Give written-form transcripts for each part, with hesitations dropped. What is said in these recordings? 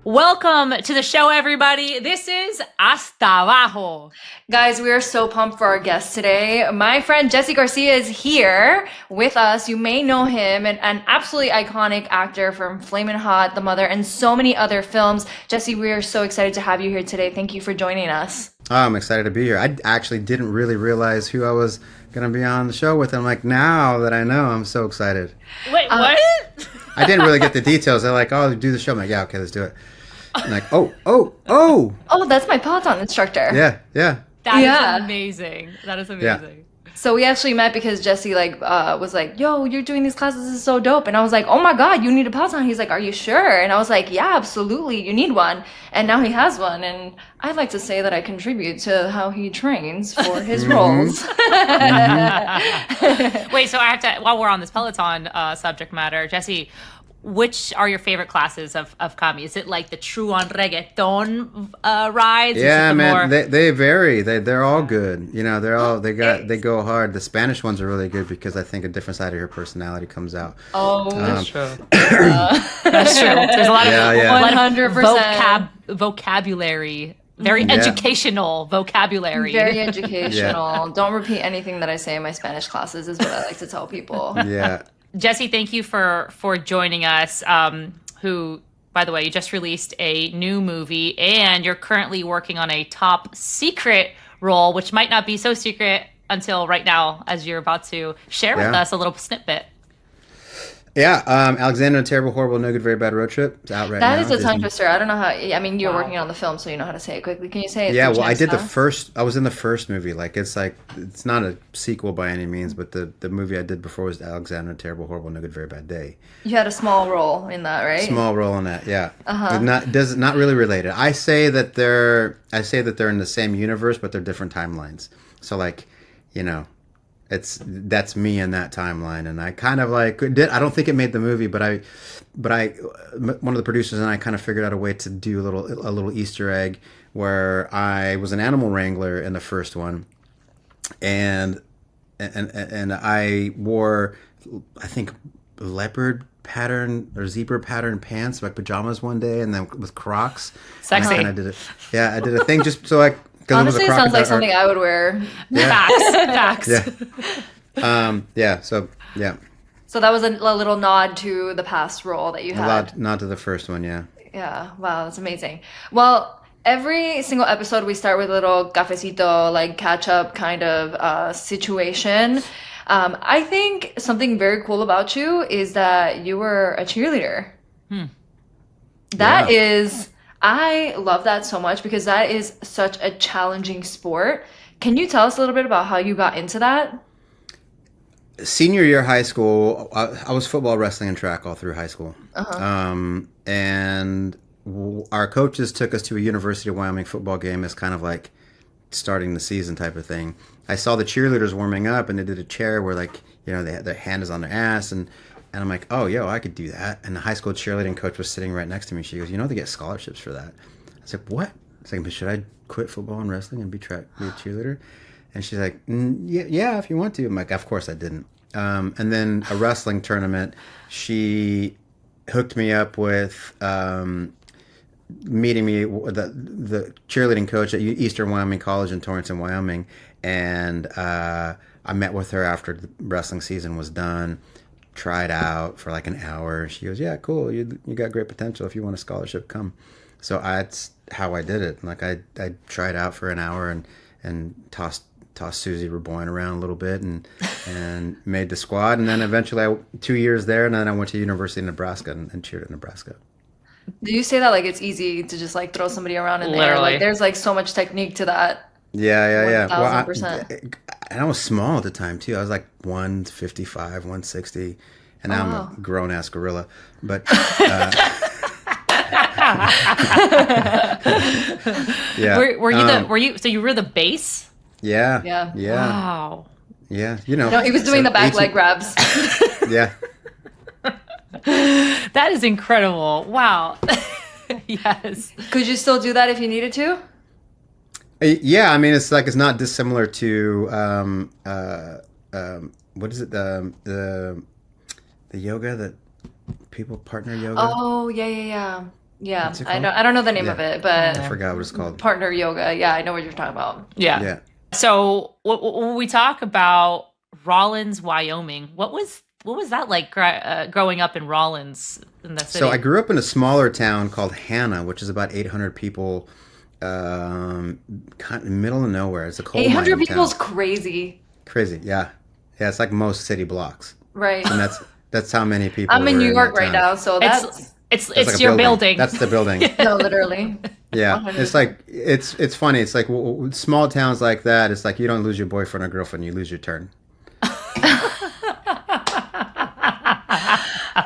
Welcome to the show, everybody. This is Hasta Abajo. Guys, we are so pumped for our guest today. My friend Jesse Garcia is here with us. You may know him, an absolutely iconic actor from Flamin' Hot, The Mother, and so many other films. Jesse, we are so excited to have you here today. Thank you for joining us. Oh, I'm excited to be here. I actually didn't really realize who I was going to be on the show with. I'm like, now that I know, I'm so excited. Wait, what? I didn't really get the details. They're like, oh, do the show. I'm like, yeah, okay, let's do it. I'm like, oh. Oh, that's my Peloton instructor. Yeah. That is amazing. That is amazing. Yeah. So we actually met because Jesse was like, yo, you're doing these classes, this is so dope. And I was like, oh my God, you need a Peloton. He's like, are you sure? And I was like, yeah, absolutely, you need one. And now he has one. And I'd like to say that I contribute to how he trains for his roles. Wait, so I have to, while we're on this Peloton subject matter, Jesse, which are your favorite classes of Cami? Is it like the true on reggaeton rides? Yeah, man, they vary. They're all good. You know, they go hard. The Spanish ones are really good because I think a different side of your personality comes out. Oh, that's true. That's true. There's a lot of 100% vocabulary. Very educational vocabulary. Very educational. Yeah. Don't repeat anything that I say in my Spanish classes is what I like to tell people. Yeah. Jesse, thank you for joining us. Who, by the way, you just released a new movie and you're currently working on a top secret role, which might not be so secret until right now, as you're about to share with us a little snippet. Yeah, Alexander, a Terrible, Horrible, No Good, Very Bad Road Trip. It's out right now. That is a tongue twister. I don't know how. I mean, you're working on the film, so you know how to say it quickly. Can you say it? Yeah, well, I did the first. I was in the first movie. It's not a sequel by any means, but the movie I did before was Alexander, a Terrible, Horrible, No Good, Very Bad Day. You had a small role in that, right? Small role in that, yeah. Not really related. I say that they're in the same universe, but they're different timelines. So that's me in that timeline, and I kind of I don't think it made the movie, but I one of the producers and I kind of figured out a way to do a little Easter egg where I was an animal wrangler in the first one, and I wore, I think, leopard pattern or zebra pattern pants, like pajamas one day, and then with Crocs. Sexy. And I did it. Yeah, I did a thing just so honestly, it sounds like something I would wear. Yeah. Facts. Yeah. So that was a little nod to the past role that you had. Nod to the first one, yeah. Yeah. Wow, that's amazing. Well, every single episode we start with a little cafecito, catch up kind of situation. I think something very cool about you is that you were a cheerleader. That is. I love that so much because that is such a challenging sport. Can you tell us a little bit about how you got into that? Senior year high school, I was football, wrestling, and track all through high school. And our coaches took us to a University of Wyoming football game as kind of like starting the season type of thing. I saw the cheerleaders warming up, and they did a chair where they had their hand is on their ass, and I'm like, oh, I could do that. And the high school cheerleading coach was sitting right next to me. She goes, they get scholarships for that. I was like, what? I was like, should I quit football and wrestling and be a cheerleader? And she's like, yeah, if you want to. I'm like, of course I didn't. And then a wrestling tournament, she hooked me up with meeting me with the cheerleading coach at Eastern Wyoming College in Torrington, Wyoming. And I met with her after the wrestling season was done. Tried out for an hour. She goes, yeah, cool. You got great potential. If you want a scholarship, come. So that's how I did it. I tried out for an hour and tossed Susie Reboyne around a little bit and made the squad. And then eventually 2 years there, and then I went to University of Nebraska and cheered at Nebraska. Do you say that it's easy to just throw somebody around in Literally. there? There's so much technique to that. Yeah. 1,000%. And I was small at the time too. I was 155, 160, and now I'm a grown ass gorilla. But yeah. Were you? So you were the base? Yeah. Wow. Yeah. No, he was doing the back leg grabs. Yeah. That is incredible. Wow. Yes. Could you still do that if you needed to? Yeah, I mean, it's not dissimilar to what is it, the yoga that people partner yoga? Oh, yeah. Yeah, What's it I called? don't know the name of Yeah. it, but I forgot what it's called. partner yoga. Yeah, I know what you're talking about. Yeah. Yeah. So when we talk about Rawlins, Wyoming, what was that like growing up in Rawlins in the city? So I grew up in a smaller town called Hannah, which is about 800 people, kind of middle of nowhere. It's a coal 800 mining people is town. crazy, Crazy, yeah. Yeah, it's like most city blocks. right? And that's how many people I'm in were New York that right town. now, so that's it's That's like a your building. That's the building. no, literally. Yeah, 100%. it's like it's funny. It's like small towns like that. It's like you don't lose your boyfriend or girlfriend, you lose your turn.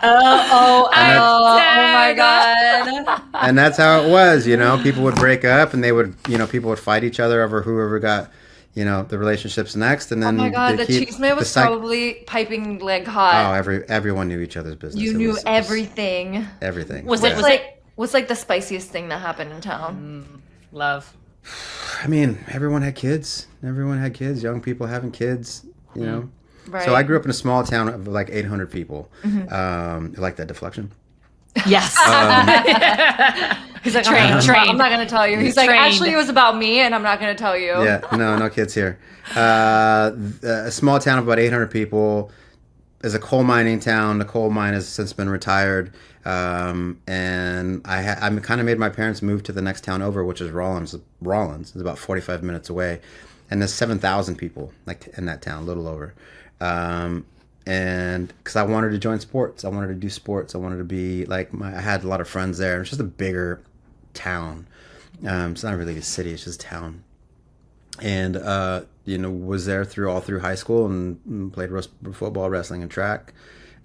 Oh my god. And that's how it was. People would break up, and they would, people would fight each other over whoever got, the relationships next, and Oh then my god, they the keep chisme was probably piping like Oh, hot. everyone knew each other's business. You It knew was everything. everything. Was Yeah. it What's like the spiciest thing that happened in town? love? I mean, everyone had kids. Everyone had kids. Young people having kids. Right. So I grew up in a small town of like 800 people. Mm-hmm. You like that deflection? Yes. He's like, Trained. I'm not gonna tell you. He's like, Trained. actually, it was about me, and I'm not gonna tell you. Yeah, no kids here. A small town of about 800 people is a coal mining town. The coal mine has since been retired, and I kind of made my parents move to the next town over, which is Rawlins. Rawlins is about 45 minutes away, and there's 7,000 people like in that town, a little over. And because I wanted to join sports, I wanted to do sports. I wanted to be like I had a lot of friends there. It's just a bigger town. It's not really a city; it's just a town. And was there all through high school and played football, wrestling, and track.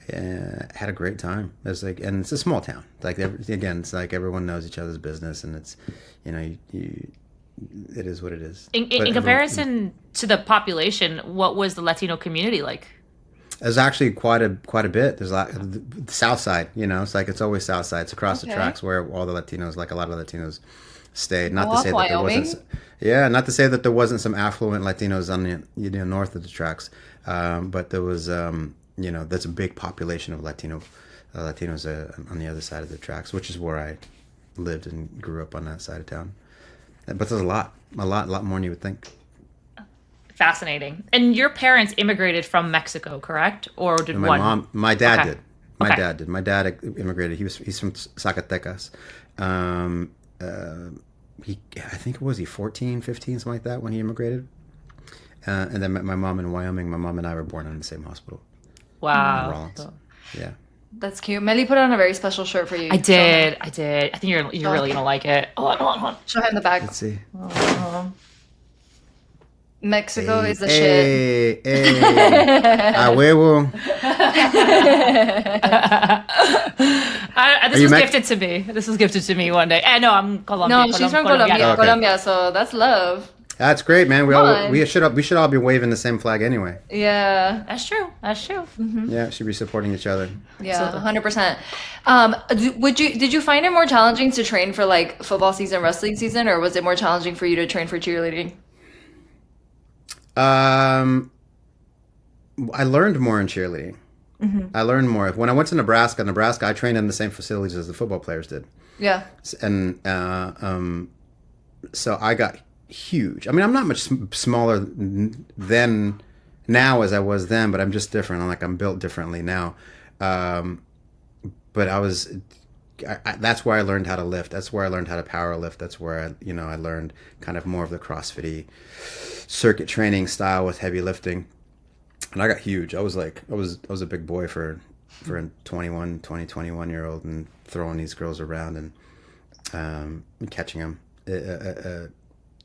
Had a great time. It's a small town. Like it's like everyone knows each other's business, and it's it is what it is. In comparison to the population, what was the Latino community like? There's actually quite a bit. There's the South Side. It's like it's always South Side. It's across the tracks where all the Latinos, like a lot of Latinos, stayed. Not to say that there wasn't. Yeah, not to say that there wasn't some affluent Latinos on the north of the tracks, but there was there's a big population of Latinos on the other side of the tracks, which is where I lived and grew up on that side of town. But there's a lot more than you would think. Fascinating. And your parents immigrated from Mexico, correct? Or did My dad Okay. did. My dad did. My dad immigrated. He's from Zacatecas. I think it was 14, 15, something like that when he immigrated. And then met my mom in Wyoming. My mom and I were born in the same hospital. Wow. Rawlins. Yeah. That's cute. Meli put on a very special shirt for you. I did. I think you're really gonna like it. Hold on. Show him the back. Let's see. Mexico is the shit. Hey, a huevo. This was gifted to me. This was gifted to me one day. No, I'm Colombian. No, she's from Colombia. Okay. Colombia, so that's love. That's great, man. on. We should all be waving the same flag anyway. Yeah. That's true. Yeah, should be supporting each other. Yeah, 100%. Did you find it more challenging to train for like football season, wrestling season, or was it more challenging for you to train for cheerleading? I learned more in cheerleading. I learned more. When I went to Nebraska, I trained in the same facilities as the football players did. Yeah. And so I got huge. I mean, I'm not much smaller than now as I was then, but I'm just different. I'm built differently now. But that's where I learned how to lift. That's where I learned how to power lift. That's where I learned kind of more of the CrossFit-y circuit training style with heavy lifting. And I got huge. I was a big boy for a 21-year-old and throwing these girls around and catching them.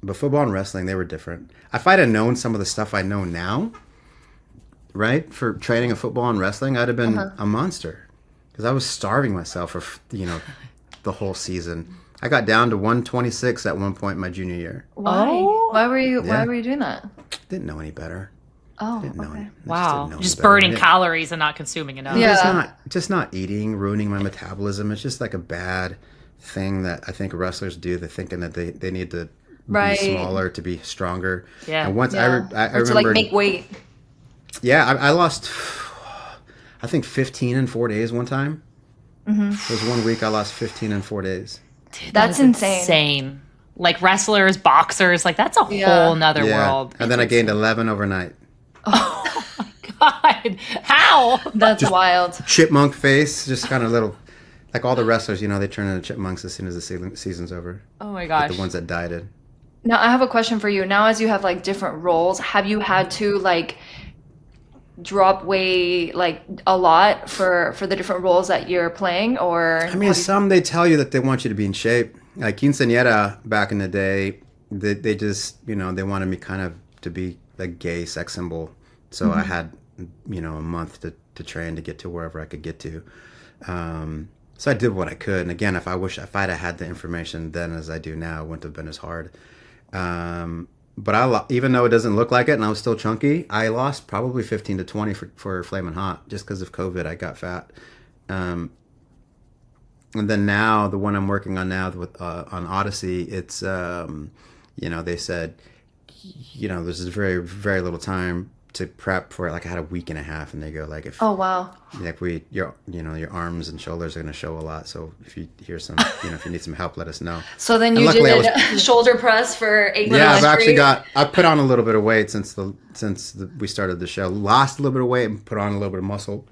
But football and wrestling, they were different. If I'd have known some of the stuff I know now, right, for training of football and wrestling, I'd have been a monster. Because I was starving myself for, the whole season. I got down to 126 at one point in my junior year. Why? Oh. Why were you doing that? Didn't know any better. Oh, Didn't know okay. any. I Wow. didn't know Just any better. burning calories and not consuming enough. Yeah. Just not eating, ruining my metabolism. It's just like a bad thing that I think wrestlers do. They're thinking that they need to Right. be smaller to be stronger. Yeah. And once I Or remember, to like make weight. yeah, I lost, I think 15 in 4 days one time. There was 1 week I lost 15 in 4 days. Dude, That's that is insane. Like wrestlers, boxers, like that's a whole nother world. And then I gained 11 overnight. Oh my God. How? That's wild. Chipmunk face, just kind of little, like all the wrestlers, they turn into chipmunks as soon as the season's over. Oh my Like gosh. the ones that dieted. Now I have a question for you. Now as you have like different roles, have you had to like drop weight like a lot for the different roles that you're playing, or I mean, some they tell you that they want you to be in shape. Like quinceañera back in the day, they just, they wanted me kind of to be a gay sex symbol. So I had, a month to train to get to wherever I could get to. So I did what I could. And again, if I'd have had the information then as I do now, it wouldn't have been as hard. But even though it doesn't look like it and I was still chunky, I lost probably 15 to 20 for Flamin' Hot. Just because of COVID, I got fat. And then now, the one I'm working on now with on Odyssey, it's, they said, there's very, very little time to prep for it. Like I had a week and a half, and they go like, oh wow, like your arms and shoulders are going to show a lot. So if you hear some, if you need some help, let us know. so then And you luckily did shoulder press for 8 Yeah, minutes I've actually straight? I've put on a little bit of weight since we started the show. Lost a little bit of weight and put on a little bit of muscle.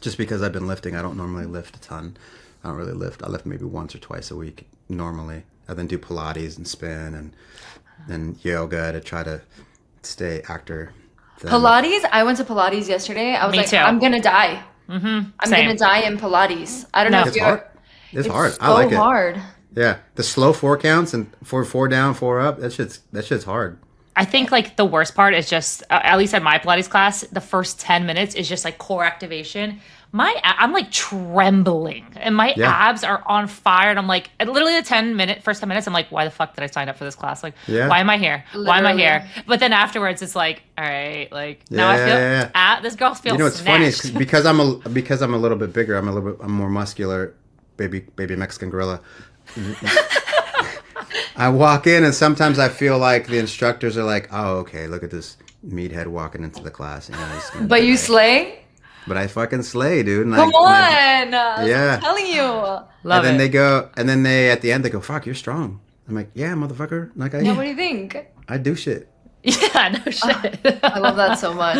Just because I've been lifting. I don't normally lift a ton. I don't really lift. I lift maybe once or twice a week normally. I then do Pilates and spin and then yoga to try to stay actor. Pilates? I went to Pilates yesterday. I was Me like, too. I'm gonna die. I'm Same. gonna die in Pilates. I don't know if It's you're. hard. It's hard. So I like it. hard. Yeah, the slow 4 counts and four down, 4 up. That shit's hard. I think like the worst part is just, at least at my Pilates class, the first 10 minutes is just like core activation. I'm like trembling and my abs are on fire. And I'm like, literally the first 10 minutes, I'm like, why the fuck did I sign up for this class? Like, why am I here? Why am I here? But then afterwards, it's like, all right, like now I feel, this girl feels It's funny snatched. is because I'm a little bit bigger. I'm more muscular, baby Mexican gorilla. I walk in and sometimes I feel like the instructors are like, oh, okay, look at this meathead walking into the class. He's gonna But you die. slay? But I fucking slay, dude. And Come I- on! Yeah. I'm telling you. Love and then it. they go, and then at the end they go, fuck, you're strong. I'm like, yeah, motherfucker. Like Yeah, what do you think? I do shit. Yeah, no shit. I love that so much.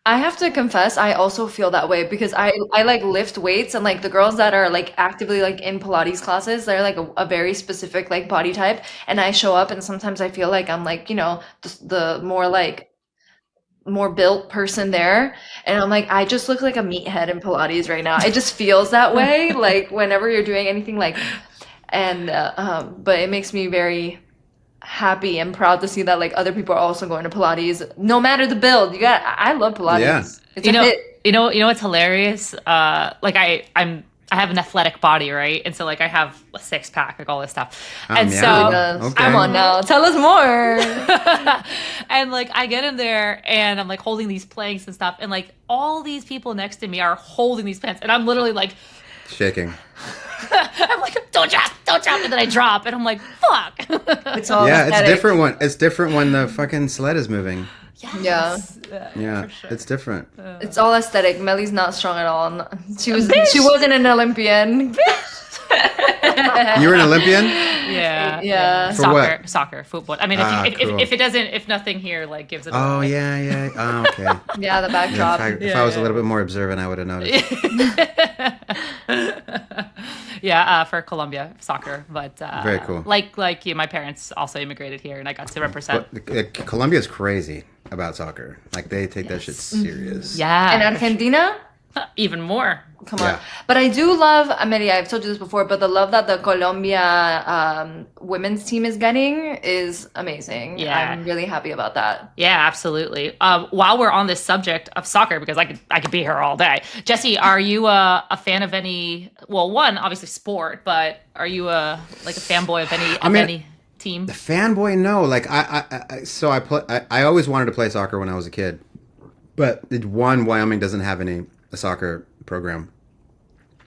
I have to confess, I also feel that way because I like lift weights, and like the girls that are like actively like in Pilates classes, they're like a very specific like body type, and I show up and sometimes I feel like I'm like, the more built person there, and I'm like, I just look like a meathead in Pilates right now. It just feels that way, like whenever you're doing anything like, and but it makes me very happy and proud to see that like other people are also going to Pilates, no matter the build. I love Pilates. Yeah. It's a hit. You know what's hilarious? Like I have an athletic body, right? And so like I have a 6-pack, like all this stuff. And yeah. so Okay. Come on now, tell us more. and like I get in there and I'm like holding these planks and stuff, and like all these people next to me are holding these planks, and I'm literally like Shaking. I'm like, don't drop, and then I drop, and I'm like, fuck. It's all Yeah, aesthetic. it's different when the fucking sled is moving. Yes. Yeah, for sure. it's different. It's all aesthetic. Meli's not strong at all. She wasn't an Olympian. You were an Olympian? Yeah. Yeah. For what? Soccer, football. I mean, Cool. if nothing here like gives it Oh away. yeah. Oh, okay. Yeah, the Yeah, backdrop. if I was a little bit more observant, I would have noticed. Yeah, for Colombia soccer, but Very cool. Like you, my parents also immigrated here, and I got to represent. But Colombia's crazy about soccer. Like they take that shit serious. Yeah, And Argentina? even more. Come Yeah. on. But I do love, Meli, I've told you this before, but the love that the Colombia women's team is getting is amazing. Yeah. I'm really happy about that. Yeah, absolutely. While we're on this subject of soccer, because I could be here all day. Jesse, are you a fan of any? Well, one obviously sport, but are you a fanboy of any team? Fanboy, no. Like I always wanted to play soccer when I was a kid, but Wyoming doesn't have a soccer program,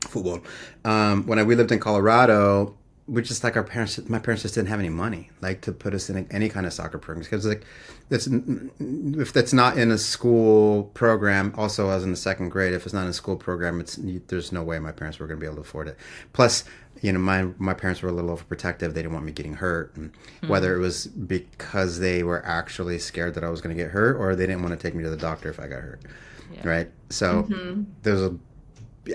football. When we lived in Colorado, we just like my parents just didn't have any money like to put us in any kind of soccer programs because like if that's not in a school program. Also, I was in the second grade. If it's not in a school program, there's no way my parents were going to be able to afford it. Plus, you know, my parents were a little overprotective. They didn't want me getting hurt, and whether it was because they were actually scared that I was going to get hurt, or they didn't want to take me to the doctor if I got hurt. Yeah. Right. So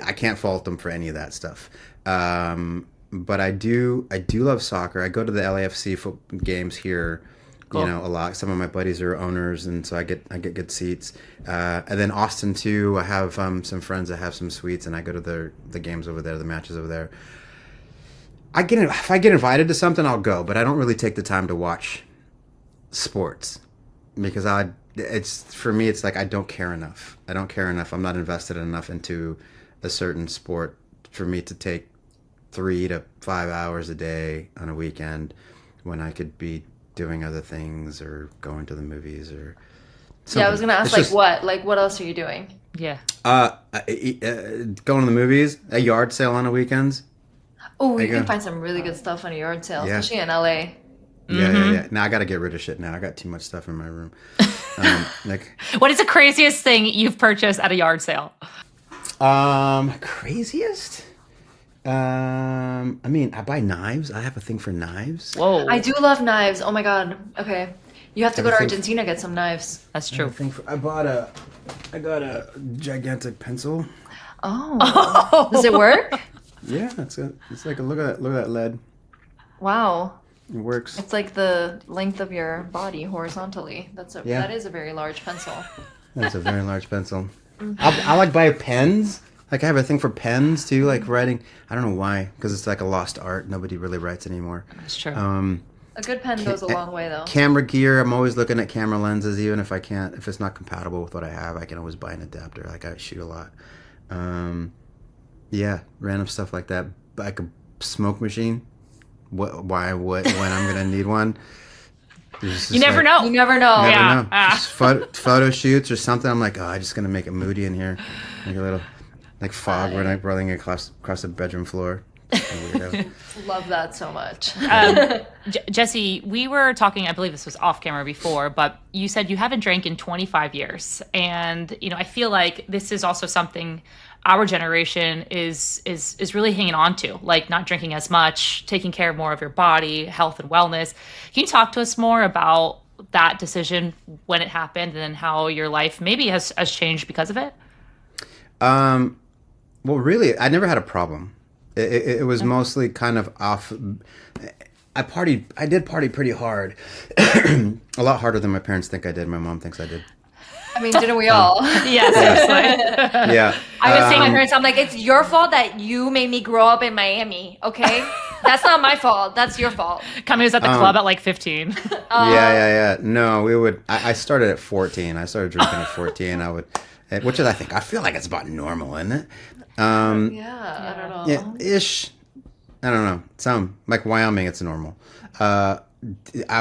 I can't fault them for any of that stuff. But I do love soccer. I go to the LAFC games here, cool. You know, a lot. Some of my buddies are owners, and so I get good seats. And then Austin too. I have some friends that have some suites, and I go to the games over there, the matches over there. If I get invited to something, I'll go, but I don't really take the time to watch sports because for me it's like I don't care enough. I'm not invested enough into a certain sport for me to take 3 to 5 hours a day on a weekend when I could be doing other things or going to the movies or something. Yeah, I was gonna ask what else are you doing? Yeah. Going to the movies, a yard sale on the weekends. Oh, you can find some really good stuff on a yard sale, especially in LA. Yeah. Now I got to get rid of shit now. I got too much stuff in my room. What is the craziest thing you've purchased at a yard sale? Craziest? I mean, I buy knives. I have a thing for knives. Whoa. I do love knives. Oh my God. Okay. You have to go to Argentina to get some knives. That's true. I got a gigantic pencil. Oh. Does it work? Yeah, it's like look at that lead. Wow. It works. It's like the length of your body horizontally. That is a very large pencil. That's a very large pencil. I like buy pens. Like I have a thing for pens too, like writing. I don't know why, because it's like a lost art. Nobody really writes anymore. That's true. A good pen goes a long way, though. Camera gear. I'm always looking at camera lenses, even if it's not compatible with what I have, I can always buy an adapter. Like I shoot a lot. Yeah, random stuff like that. Like a smoke machine. When I'm gonna need one. You never know. You never know. Just photo shoots or something. I'm like, I'm just gonna make it moody in here, like a little like fog rolling across the bedroom floor. Love that so much. Jesse, we were talking, I believe this was off camera before, but you said you haven't drank in 25 years. And, you know, I feel like this is also something our generation is really hanging on to, like not drinking as much, taking care more of your body, health and wellness. Can you talk to us more about that decision when it happened and then how your life maybe has changed because of it? Well, really, I never had a problem. It was mostly kind of off. I did party pretty hard. A lot harder than my parents think I did. My mom thinks I did. I mean, didn't we all? Yeah, seriously. Yeah. I was saying to my parents, I'm like, it's your fault that you made me grow up in Miami, okay? That's not my fault. That's your fault. Cami was at the club at like 15. Yeah. No, I started at 14. I started drinking at 14. I feel like it's about normal, isn't it? I don't know. Yeah, ish. I don't know. Some like Wyoming, it's normal. I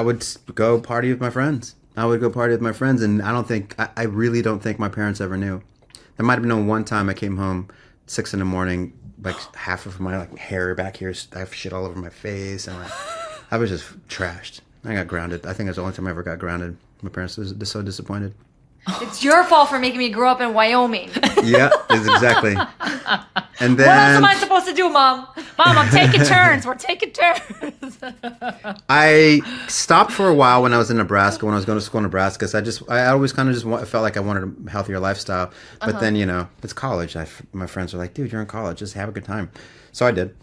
would go party with my friends. And I really don't think my parents ever knew. There might have been one time I came home 6 a.m, like half of my like hair back here, I have shit all over my face, and I was just trashed. I got grounded. I think that's the only time I ever got grounded. My parents were so disappointed. It's your fault for making me grow up in Wyoming. Yeah, exactly. And then, what else am I supposed to do, Mom? Mom, I'm taking turns. We're taking turns. I stopped for a while when I was in Nebraska, when I was going to school in Nebraska. So I always kind of just felt like I wanted a healthier lifestyle. But then, it's college. My friends were like, dude, you're in college. Just have a good time. So I did.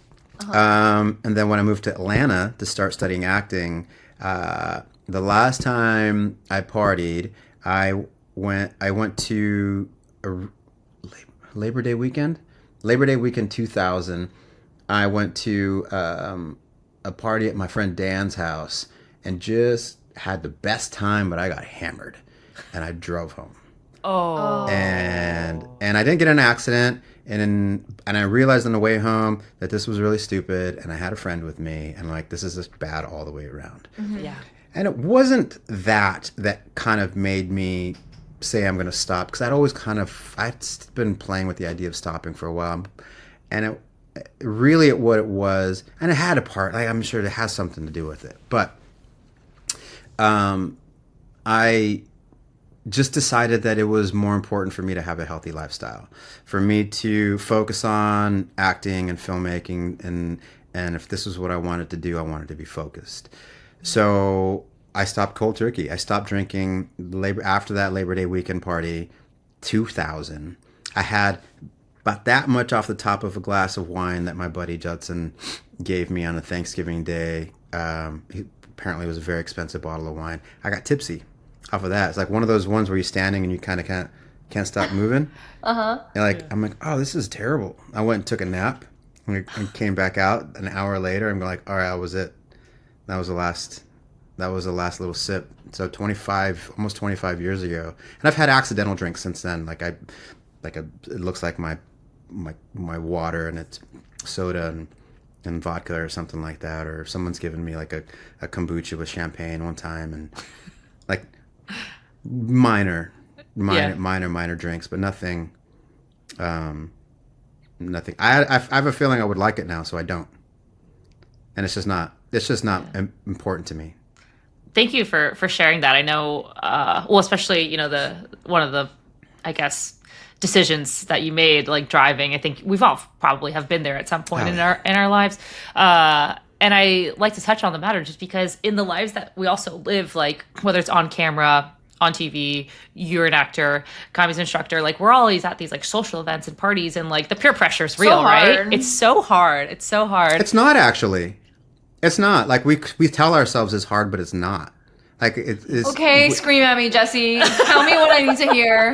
And then when I moved to Atlanta to start studying acting, the last time I partied, I went to a Labor Day weekend 2000. I went to a party at my friend Dan's house and just had the best time, but I got hammered and I drove home. Oh. And I didn't get in an accident, and I realized on the way home that this was really stupid, and I had a friend with me, and like, this is just bad all the way around. Mm-hmm. Yeah. And it wasn't that kind of made me say I'm going to stop, because I'd been playing with the idea of stopping for a while, and really what it was, and it had a part. Like, I'm sure it has something to do with it, but I just decided that it was more important for me to have a healthy lifestyle, for me to focus on acting and filmmaking, and if this was what I wanted to do, I wanted to be focused. So I stopped cold turkey. I stopped drinking after that Labor Day weekend party, 2000. I had about that much off the top of a glass of wine that my buddy Judson gave me on a Thanksgiving day. Apparently it was a very expensive bottle of wine. I got tipsy off of that. It's like one of those ones where you're standing and you kind of can't stop moving. And I'm like, oh, this is terrible. I went and took a nap and came back out an hour later. I'm like, all right, that was it. That was the last little sip. So almost 25 years ago. And I've had accidental drinks since then. It looks like my water and it's soda and vodka or something like that, or someone's given me like a kombucha with champagne one time, and like minor drinks, but nothing. Nothing. I have a feeling I would like it now, so I don't, and it's just not important to me. Thank you for sharing that. I know, especially one of the, I guess, decisions that you made, like driving. I think we've all probably have been there at some point in our lives. And I like to touch on the matter just because in the lives that we also live, like whether it's on camera, on TV, you're an actor, Cami's an instructor, like we're always at these like social events and parties, and like the peer pressure is real, right? It's so hard. It's not actually. It's not. Like we tell ourselves it's hard, but it's not. Like it's okay. Scream at me, Jesse. Tell me what I need to hear.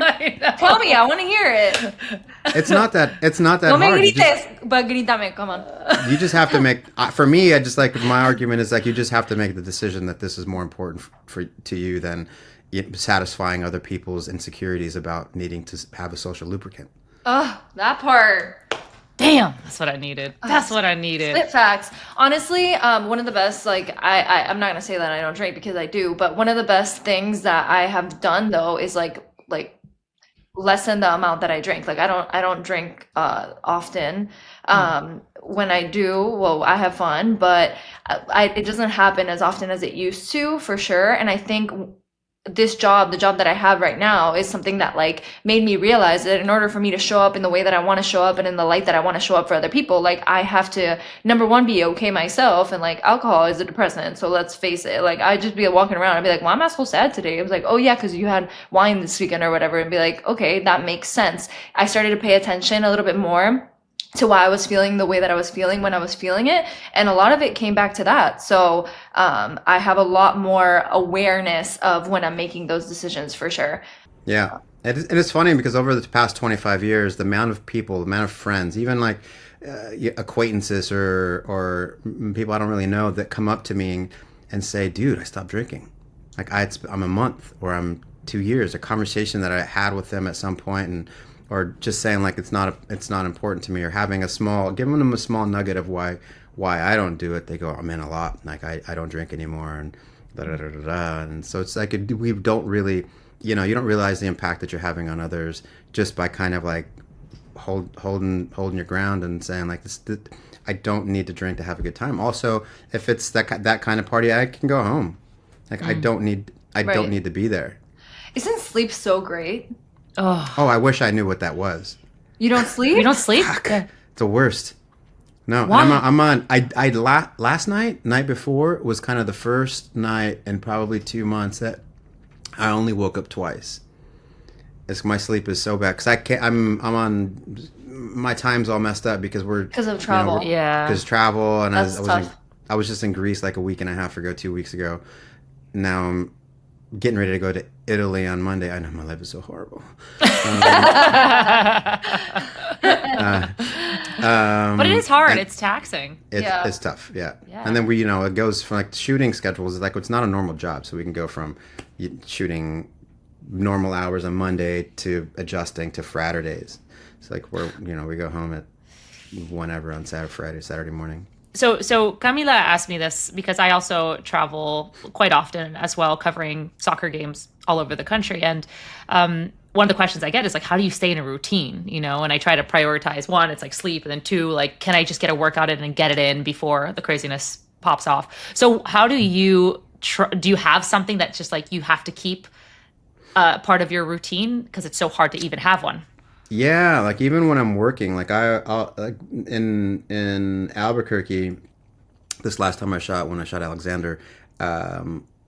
Tell me. I want to hear it. It's not that No hard. me grites, but grítame. Come on. You just have to make. For me, I just like my argument is like you just have to make the decision that this is more important to you than satisfying other people's insecurities about needing to have a social lubricant. Oh, that part. Damn, that's what I needed. That's what I needed. Spit facts. Honestly, one of the best, like, I'm not going to say that I don't drink because I do, but one of the best things that I have done, though, is, like lessen the amount that I drink. Like, I don't drink often. When I do, well, I have fun, but it doesn't happen as often as it used to, for sure. And I think the job that I have right now is something that like made me realize that in order for me to show up in the way that I want to show up and in the light that I want to show up for other people, like I have to, number one, be okay myself, and like alcohol is a depressant. So let's face it, like I'd just be walking around, I'd be like, why am I so sad today? It was like, oh yeah, because you had wine this weekend or whatever, and be like, okay, that makes sense. I started to pay attention a little bit more to why I was feeling the way that I was feeling when I was feeling it. And a lot of it came back to that. So I have a lot more awareness of when I'm making those decisions, for sure. Yeah. And it's funny because over the past 25 years, the amount of people, the amount of friends, even like acquaintances or people I don't really know that come up to me and say, dude, I stopped drinking. Like I'm a month or I'm 2 years, a conversation that I had with them at some point, or just saying like it's not important to me, or having giving them a small nugget of why I don't do it. They go, I'm in a lot, like I don't drink anymore, and da da da da da. And so it's like we don't really, you don't realize the impact that you're having on others just by kind of like holding your ground and saying like this. I don't need to drink to have a good time. Also, if it's that kind of party, I can go home. Like I don't need to be there. Isn't sleep so great? Oh, I wish I knew what that was. You don't sleep? You don't sleep? Yeah. It's the worst. No, why? I'm on. Last night before was kind of the first night in probably 2 months that I only woke up twice. My sleep is so bad because I can't. I'm on. My time's all messed up because of travel. Because travel, and That's tough. I was just in Greece like a week and a half ago, 2 weeks ago. Now I'm getting ready to go to Italy on Monday. I know my life is so horrible. But it is hard. It's taxing. It's tough. Yeah. And then it goes from like shooting schedules. Like it's not a normal job, so we can go from shooting normal hours on Monday to adjusting to Fridays. It's like we go home at whenever on Saturday morning. So Camila asked me this because I also travel quite often as well, covering soccer games all over the country. And one of the questions I get is like, how do you stay in a routine? You know, and I try to prioritize one, it's like sleep, and then two, like, can I just get a workout in and get it in before the craziness pops off? So how do you do you have something that's just like you have to keep part of your routine because it's so hard to even have one? Yeah, like even when I'm working, like I'll like in Albuquerque, this last time when I shot Alexander,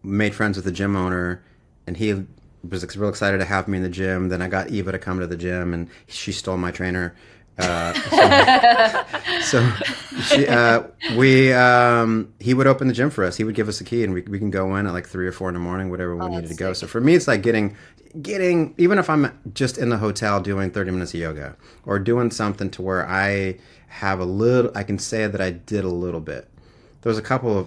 made friends with the gym owner, and he was real excited to have me in the gym. Then I got Eva to come to the gym, and she stole my trainer. So he would open the gym for us. He would give us a key, and we can go in at like 3 or 4 in the morning, whatever we needed to go. So for me, it's like getting even if I'm just in the hotel doing 30 minutes of yoga or doing something to where I have I can say that I did a little bit. There's a couple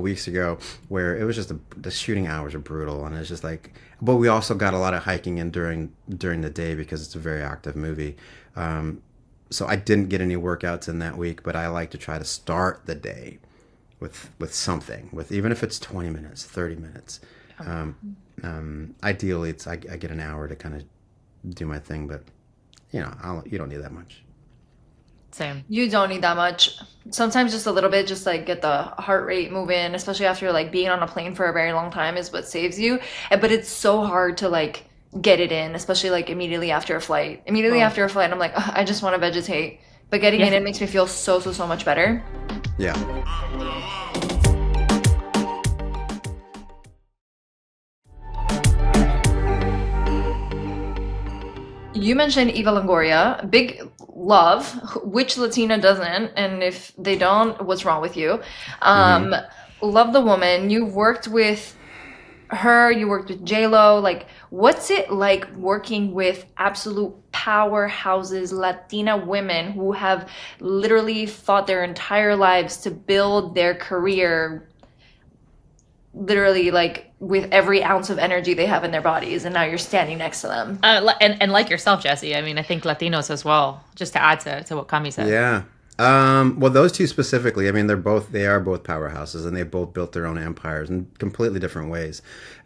weeks ago where it was just the shooting hours are brutal, and it's just like, but we also got a lot of hiking in during the day because it's a very active movie. So I didn't get any workouts in that week, but I like to try to start the day with something, even if it's 20 minutes, 30 minutes. Ideally I get an hour to kind of do my thing, but you don't need that much. Same. You don't need that much. Sometimes just a little bit, just like get the heart rate moving, especially after like being on a plane for a very long time is what saves you. But it's so hard to like get it in, especially like immediately after a flight. After a flight, I'm like, I just want to vegetate. But getting it in makes me feel so much better. Yeah. You mentioned Eva Longoria, big love. Which Latina doesn't? And if they don't, what's wrong with you? Love the woman. You worked with her. You worked with J-Lo. Like, what's it like working with absolute powerhouses, Latina women who have literally fought their entire lives to build their career, literally like with every ounce of energy they have in their bodies, and now you're standing next to them? And like yourself, Jesse, I mean, I think Latinos as well, just to add to what Cami said. Yeah. Well, those two specifically, I mean, they are both powerhouses, and they both built their own empires in completely different ways.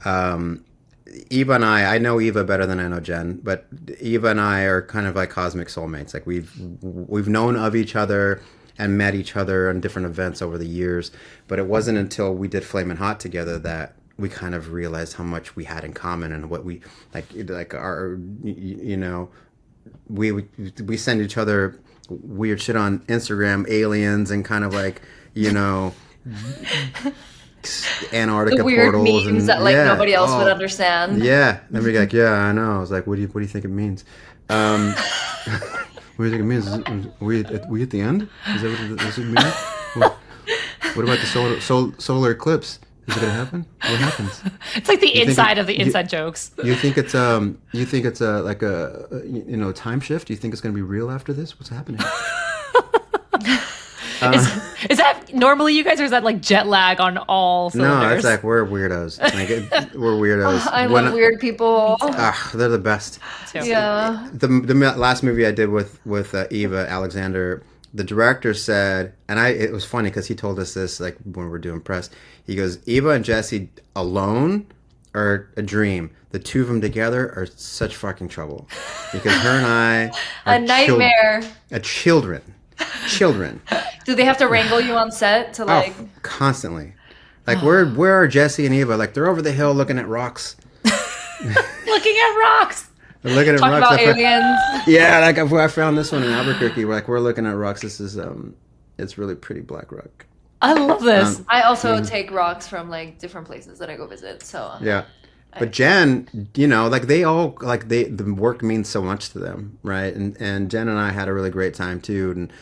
Eva and I know Eva better than I know Jen, but Eva and I are kind of like cosmic soulmates. Like we've known of each other and met each other on different events over the years, but it wasn't until we did Flamin' Hot together that we kind of realized how much we had in common and what we like our, you know, we send each other weird shit on Instagram, aliens, and kind of like, you know, Antarctica The weird portals memes and that like nobody else would understand. Yeah, then we're like, yeah, I know. I was like, what do you think it means? What do you think it means? We at the end? Is that what does it mean? What about the solar eclipse? Is it gonna happen? What happens? It's like the inside of the inside jokes. You think it's like a time shift? Do you think it's gonna be real after this? What's happening? Is that normally you guys, or is that like jet lag on all cylinders? No, it's like we're weirdos. Like, we're weirdos. I love weird people. They're the best. Yeah. The last movie I did with Eva Alexander, the director said, and it was funny because he told us this like when we were doing press. He goes, Eva and Jesse alone are a dream. The two of them together are such fucking trouble because her and I are a nightmare. Children. Do they have to wrangle you on set to like? Oh, constantly. Like where are Jesse and Eva? Like they're over the hill looking at rocks. Looking at rocks. They're looking at Talk rocks. about aliens. Yeah, like I found this one in Albuquerque. We're looking at rocks. This is it's really pretty black rock. I love this. I also take rocks from like different places that I go visit. So yeah. But Jen, you know, like they all like the work means so much to them, right? And Jen and I had a really great time too, and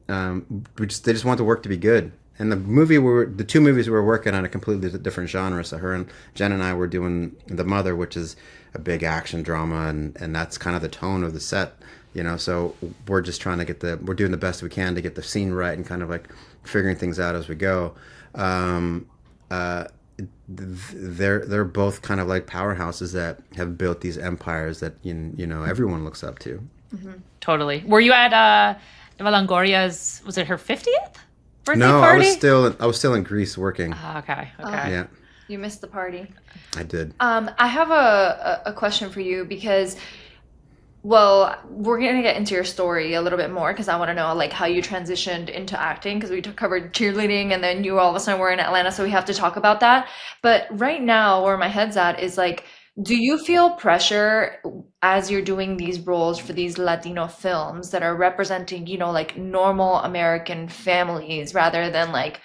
they just want the work to be good. And the two movies we were working on a completely different genre. So her and Jen and I were doing The Mother, which is a big action drama, and that's kind of the tone of the set, you know. So we're just trying to we're doing the best we can to get the scene right and kind of like figuring things out as we go. They're both kind of like powerhouses that have built these empires that you know everyone looks up to. Mm-hmm. Totally. Were you at Eva Longoria's? Was it her 50th birthday No, party? I was still in Greece working. Okay. Yeah. You missed the party. I did. I have a question for you because, well, we're gonna get into your story a little bit more because I want to know like how you transitioned into acting because we covered cheerleading and then you all of a sudden were in Atlanta, so we have to talk about that. But right now, where my head's at is like, do you feel pressure as you're doing these roles for these Latino films that are representing, you know, like normal American families rather than like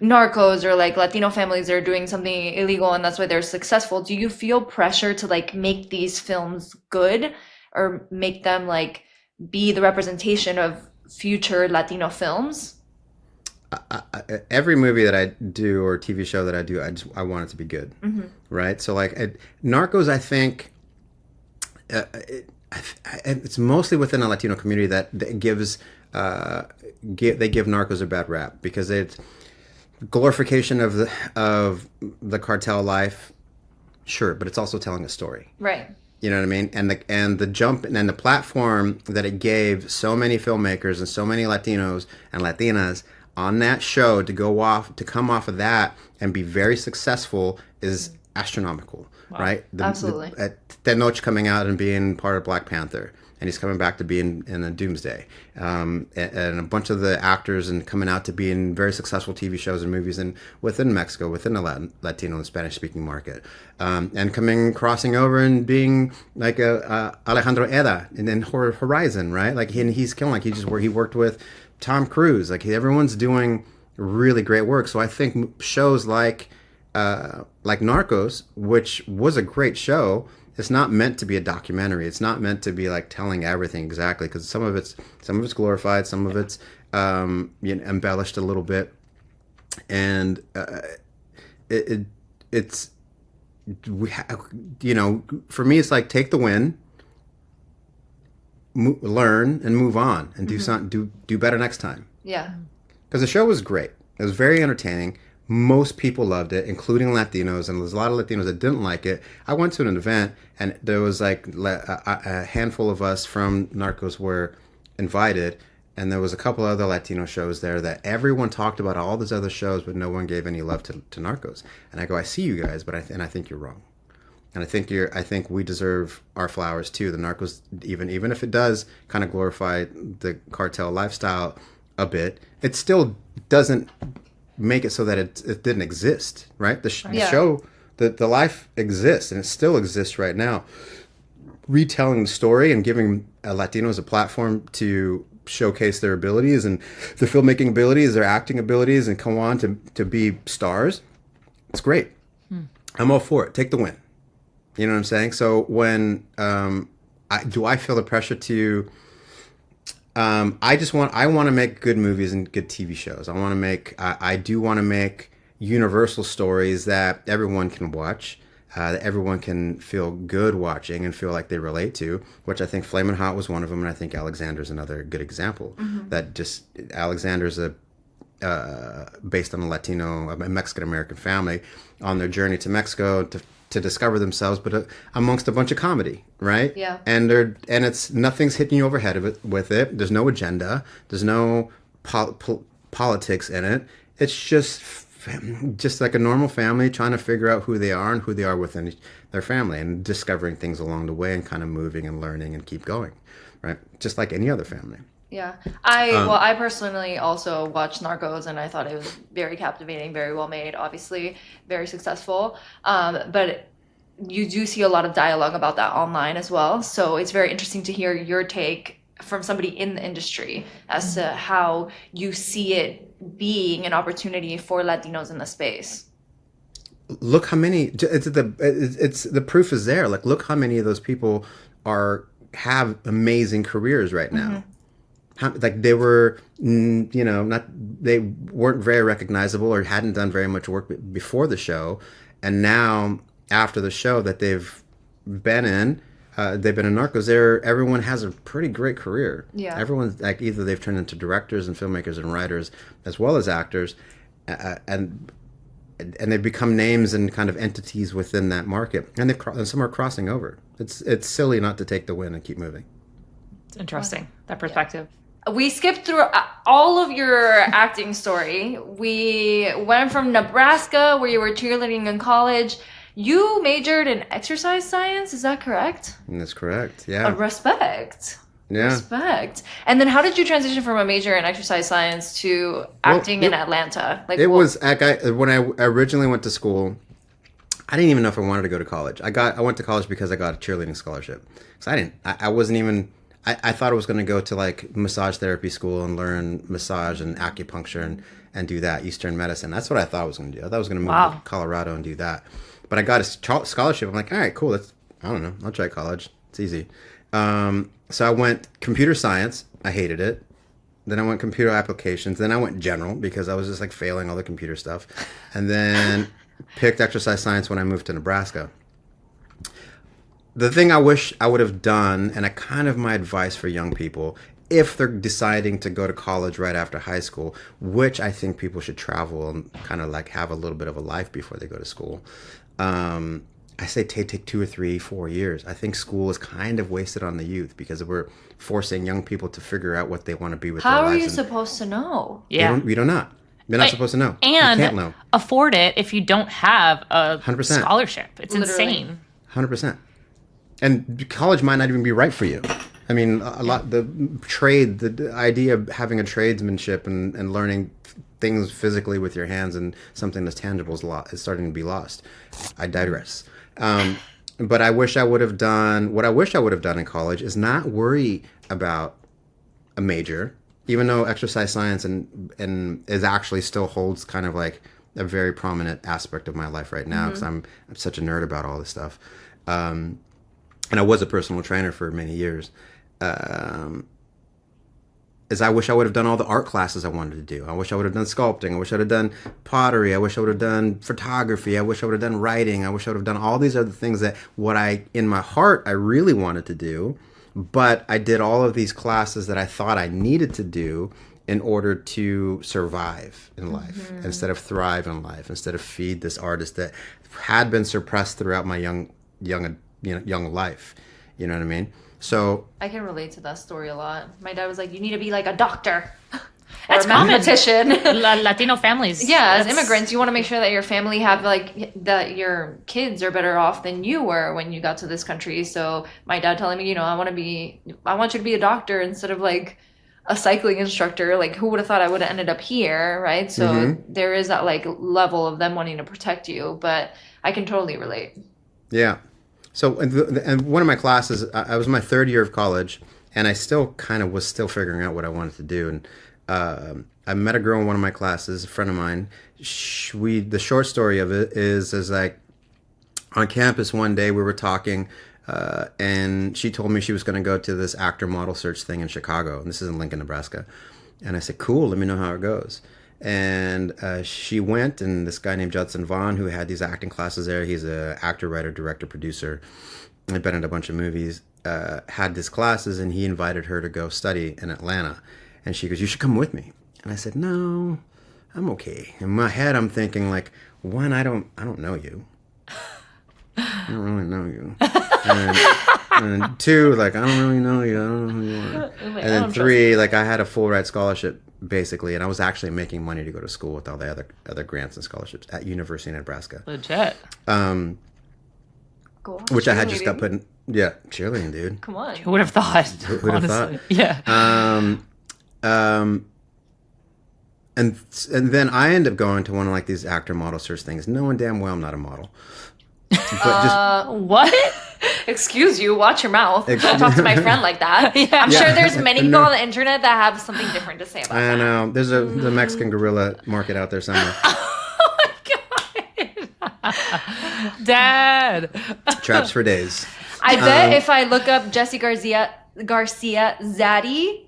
narcos or like Latino families that are doing something illegal and that's why they're successful? Do you feel pressure to like make these films good or make them like be the representation of future Latino films? Every movie that I do or TV show that I do, I want it to be good, right? So like Narcos, I think it's mostly within a Latino community that gives they give Narcos a bad rap because it's glorification of the cartel life, sure, but it's also telling a story. Right. You know what I mean? And the jump and the platform that it gave so many filmmakers and so many Latinos and Latinas on that show to come off of that and be very successful is astronomical, right? Absolutely. Tenoch coming out and being part of Black Panther, and he's coming back to be in a Doomsday, and a bunch of the actors and coming out to be in very successful TV shows and movies and within Mexico, within the Latino and Spanish speaking market, and crossing over and being like a Alejandro Eda in Horizon, right? Like he's killing, like he worked with Tom Cruise, like everyone's doing really great work. So I think shows like Narcos, which was a great show, it's not meant to be a documentary. It's not meant to be like telling everything exactly because some of it's glorified, some of it's embellished a little bit, and it's for me it's like take the win, learn and move on and do better next time. Yeah. Because the show was great. It was very entertaining. Most people loved it, including Latinos, and there's a lot of Latinos that didn't like it. I went to an event, and there was like a handful of us from Narcos were invited, and there was a couple other Latino shows there that everyone talked about all these other shows, but no one gave any love to Narcos. And I go, I see you guys, but I think you're wrong. And I think we deserve our flowers too. The Narcos, even if it does kind of glorify the cartel lifestyle a bit, it still doesn't make it so that it didn't exist, right? The show, the life exists, and it still exists right now. Retelling the story and giving Latinos a platform to showcase their abilities and their filmmaking abilities, their acting abilities, and come on to be stars. It's great. I'm all for it. Take the win. You know what I'm saying? So when I feel the pressure to I want to make good movies and good TV shows. I do want to make universal stories that everyone can watch, that everyone can feel good watching and feel like they relate to, which I think Flamin' Hot was one of them, and I think Alexander's another good example. That just Alexander's based on a Mexican-American family on their journey to Mexico to discover themselves, but amongst a bunch of comedy, right? Yeah. And it's nothing's hitting you over head with it. There's no agenda. There's no politics in it. It's just like a normal family trying to figure out who they are and who they are within their family and discovering things along the way and kind of moving and learning and keep going, right? Just like any other family. Yeah. I personally also watched Narcos and I thought it was very captivating, very well made, obviously very successful. But you do see a lot of dialogue about that online as well. So it's very interesting to hear your take from somebody in the industry as to how you see it being an opportunity for Latinos in the space. Look how many, it's the proof is there. Like, look how many of those people have amazing careers right now. Like they were, they weren't very recognizable or hadn't done very much work before the show. And now after the show that they've been in Narcos, everyone has a pretty great career. Yeah. Everyone's like either they've turned into directors and filmmakers and writers as well as actors. And they've become names and kind of entities within that market. And some are crossing over. It's silly not to take the win and keep moving. It's interesting, that perspective. we skipped through all of your acting story. We went from Nebraska, where you were cheerleading in college. You majored in exercise science, is that correct? That's correct. Yeah. Respect. Yeah. Respect. And then how did you transition from a major in exercise science to acting in Atlanta? Like, it was when I originally went to school. I didn't even know if I wanted to go to college. I went to college because I got a cheerleading scholarship. So I wasn't even. I thought I was going to go to like massage therapy school and learn massage and acupuncture and do that, Eastern medicine. That's what I thought I was going to do. I thought I was going to move to Colorado and do that. But I got a scholarship. I'm like, all right, cool. I don't know. I'll try college. It's easy. So I went computer science. I hated it. Then I went computer applications. Then I went general because I was just like failing all the computer stuff. And then picked exercise science when I moved to Nebraska. The thing I wish I would have done, and my advice for young people, if they're deciding to go to college right after high school, which I think people should travel and kind of like have a little bit of a life before they go to school. I say take 2 or 3, 4 years. I think school is kind of wasted on the youth because we're forcing young people to figure out what they want to be with their lives. How are you supposed to know? Yeah. We don't know. They're not supposed to know. And you can't know. afford it if you don't have a 100%. scholarship. It's Literally. insane. 100%. And college might not even be right for you. I mean, the idea of having a tradesmanship and learning things physically with your hands and something that's tangible is starting to be lost. I digress. But I wish I would have done, what I wish I would have done in college is not worry about a major, even though exercise science and is actually still holds kind of like a very prominent aspect of my life right now because I'm such a nerd about all this stuff. And I was a personal trainer for many years. Is I wish I would have done all the art classes I wanted to do. I wish I would have done sculpting. I wish I would have done pottery. I wish I would have done photography. I wish I would have done writing. I wish I would have done all these other things that in my heart, I really wanted to do. But I did all of these classes that I thought I needed to do in order to survive in life instead of thrive in life, instead of feed this artist that had been suppressed throughout my young life. You know what I mean? So I can relate to that story a lot. My dad was like, you need to be like a doctor. That's or a common. mathematician. Latino families. Yeah, as That's- immigrants, you want to make sure that your family have that your kids are better off than you were when you got to this country. So my dad telling me, I want you to be a doctor instead of like a cycling instructor. Like, who would have thought I would have ended up here, right? So there is that like level of them wanting to protect you, but I can totally relate. yeah. So, and one of my classes, I was in my third year of college, and I still kind of was still figuring out what I wanted to do. And I met a girl in one of my classes, a friend of mine. The short story of it is like on campus one day we were talking, and she told me she was going to go to this actor model search thing in Chicago. And this is in Lincoln, Nebraska. And I said, cool, let me know how it goes. And she went, and this guy named Judson Vaughn, who had these acting classes there, he's an actor, writer, director, producer, and been in a bunch of movies, had these classes, and he invited her to go study in Atlanta. And she goes, you should come with me. And I said, no, I'm okay. In my head, I'm thinking like, one, I don't know you. I don't really know you. And two, like, I don't really know you. I don't know who you are. And then three, like, I had a full ride scholarship, basically, and I was actually making money to go to school with all the other grants and scholarships at University of Nebraska. Legit. Which I had just got put in. Yeah, cheerleading, dude. Come on. Who would have thought? Who would have thought? Yeah. And then I end up going to one of like these actor model search things, knowing damn well I'm not a model. But What? Excuse you, watch your mouth. Don't talk to my friend like that. I'm sure there's many people on the internet that have something different to say about I that. know there's the Mexican gorilla market out there somewhere. Oh my god. Dad. Traps for days. I bet if I look up Jesse Garcia, Zaddy,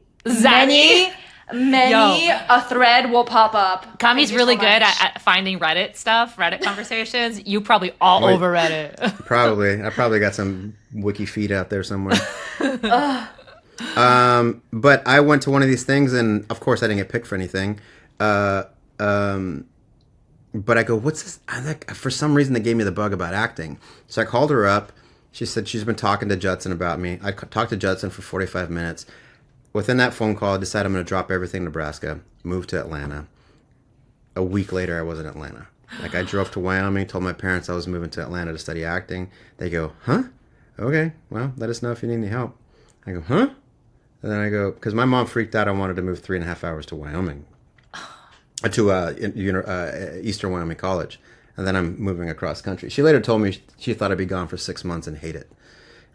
Many, a thread will pop up. Cami's Thank you really so good much. at finding Reddit stuff, Reddit conversations. You probably all over Reddit. I probably got some wiki feed out there somewhere. But I went to one of these things, and of course I didn't get picked for anything. But I go, what's this? For some reason they gave me the bug about acting. So I called her up. She said she's been talking to Judson about me. I talked to Judson for 45 minutes. within that phone call, I decided I'm going to drop everything in Nebraska, move to Atlanta. A week later, I was in Atlanta. Like, I drove to Wyoming, told my parents I was moving to Atlanta to study acting. They go, huh? Okay, well, let us know if you need any help. I go, huh? And then I go, because my mom freaked out. I wanted to move 3.5 hours to Wyoming, to Eastern Wyoming College. And then I'm moving across country. She later told me she thought I'd be gone for 6 months and hate it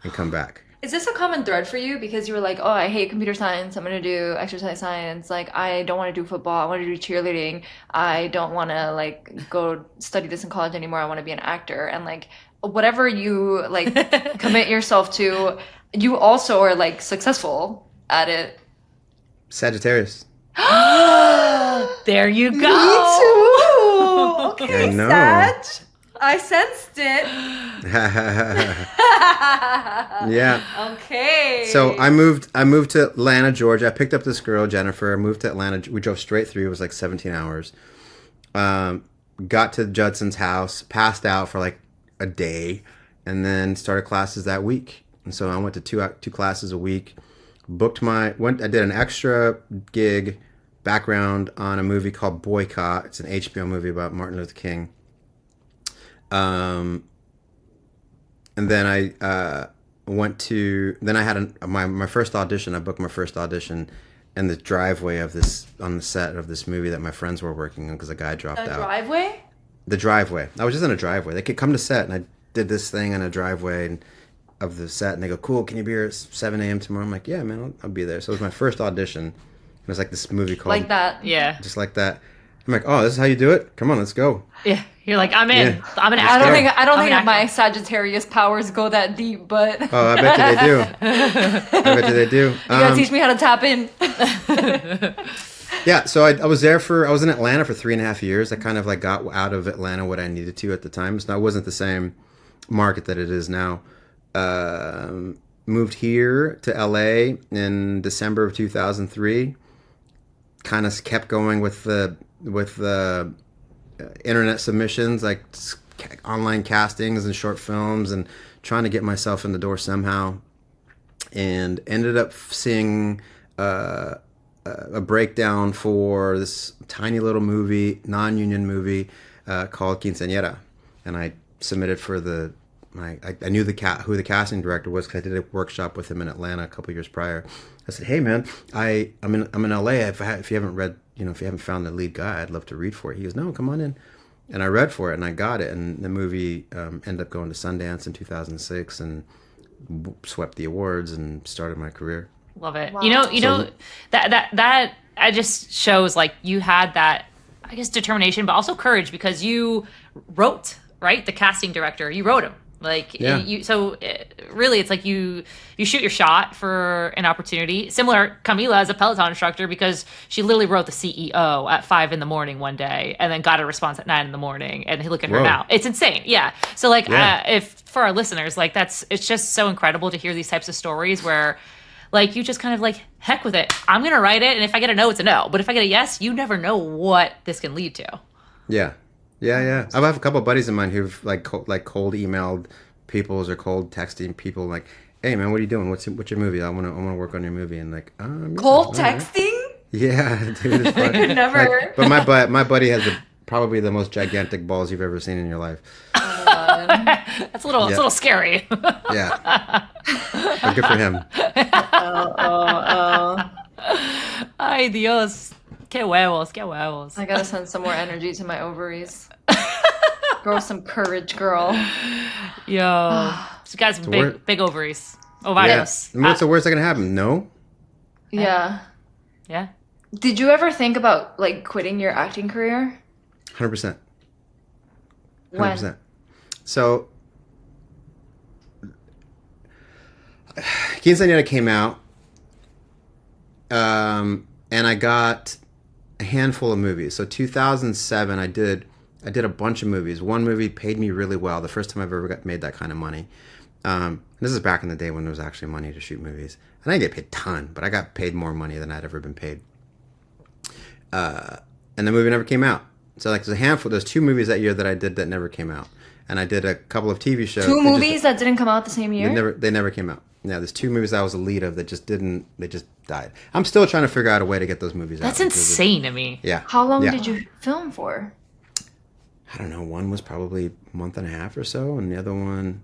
and come back. Is this a common thread for you? Because you were like, oh, I hate computer science. I'm going to do exercise science. Like, I don't want to do football. I want to do cheerleading. I don't want to, like, go study this in college anymore. I want to be an actor. And, like, whatever you, like, commit yourself to, you also are, like, successful at it. Sagittarius. There you go. Me too. Okay, I know. Sag. I sensed it. Yeah. Okay. So I moved to Atlanta, Georgia. I picked up this girl, Jennifer. I moved to Atlanta. We drove straight through. It was like 17 hours. Got to Judson's house, passed out for like a day, and then started classes that week. And so I went to two classes a week. I did an extra gig background on a movie called Boycott. It's an HBO movie about Martin Luther King. And then I had my first audition. I booked my first audition in the driveway on the set of this movie that my friends were working on because a guy dropped out. Driveway? The driveway. I was just in a driveway. They could come to set, and I did this thing in a driveway of the set, and they go, cool, can you be here at 7 a.m. tomorrow? I'm like, yeah, man, I'll be there. So it was my first audition. It was like this movie called... Like that. Yeah. Just like that. I'm like, oh, this is how you do it? Come on, let's go. Yeah. You're like, I'm in. Yeah. I'm an I actor. don't think I'm an my actor. Sagittarius powers go that deep, but Oh, I bet you they do. I bet you they do. you gotta teach me how to tap in. Yeah, so I was in Atlanta for 3.5 years. I kind of like got out of Atlanta what I needed to at the time. So it wasn't the same market that it is now. Moved here to LA in December of 2003. Kind of kept going with the internet submissions, like online castings and short films, and trying to get myself in the door somehow. And ended up seeing a breakdown for this tiny little movie, non-union movie called Quinceañera, and I submitted for I knew who the casting director was because I did a workshop with him in Atlanta a couple years prior. I said, "Hey man, I'm in LA. If you haven't read, if you haven't found the lead guy, I'd love to read for it." He goes, "No, come on in." And I read for it, and I got it. And the movie ended up going to Sundance in 2006 and swept the awards and started my career. Love it. Wow. You know that I just shows like you had that, I guess, determination, but also courage, because you wrote, right? The casting director, you wrote him. Like, yeah. Really, it's like you shoot your shot for an opportunity. Similar, Camila as a Peloton instructor, because she literally wrote the CEO at 5 a.m. one day, and then got a response at 9 a.m. And look at her Whoa. now. It's insane. Yeah. So like, Yeah. if for our listeners, like it's just so incredible to hear these types of stories where, like, you just kind of like, heck with it. I'm gonna write it, and if I get a no, it's a no. But if I get a yes, you never know what this can lead to. Yeah. I have a couple of buddies of mine who've like cold emailed people or cold texting people like, "Hey man, what are you doing? What's your movie? I want to work on your movie." And like, yeah, Cold all right. texting? Yeah, dude, it's fun. Never. But my buddy has probably the most gigantic balls you've ever seen in your life. That's a little scary. Yeah, but good for him. Ay Dios, qué huevos, qué huevos. I gotta send some more energy to my ovaries. Grow some courage, girl. Yo, she got some big ovaries. Yeah. Ovaries. And what's the worst that can happen? No. Yeah. Yeah. Did you ever think about like quitting your acting career? 100%. When? 100%. So, Quinceañera came out, and I got a handful of movies. So 2007, I did a bunch of movies. One movie paid me really well. The first time I've ever made that kind of money. This is back in the day when there was actually money to shoot movies. And I didn't get paid a ton, but I got paid more money than I'd ever been paid. And the movie never came out. So like there's 2 movies that year that I did that never came out. And I did a couple of TV shows. 2 movies that didn't come out the same year? They never came out. there's 2 movies I was a lead of that just didn't. They just died. I'm still trying to figure out a way to get those movies out. That's insane to me. Yeah. How long Yeah. did you film for? I don't know. One was probably a month and a half or so, and the other one,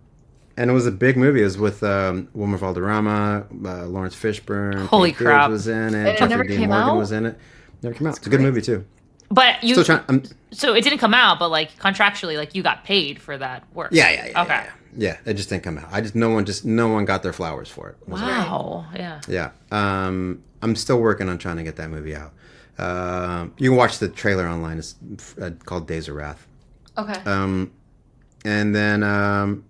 and it was a big movie. It was with Wilmer Valderrama, Lawrence Fishburne. Holy Peyton Fields crap. was in it. And it never Jeffrey Dean came Morgan out? was in it. Never came out. It's a good movie too. But you, Still trying. so it didn't come out, but like contractually, like you got paid for that work. Yeah. Okay. Yeah, it just didn't come out. No one got their flowers for it. Wow. Yeah. Yeah. I'm still working on trying to get that movie out. You can watch the trailer online. It's called Days of Wrath. Okay. And then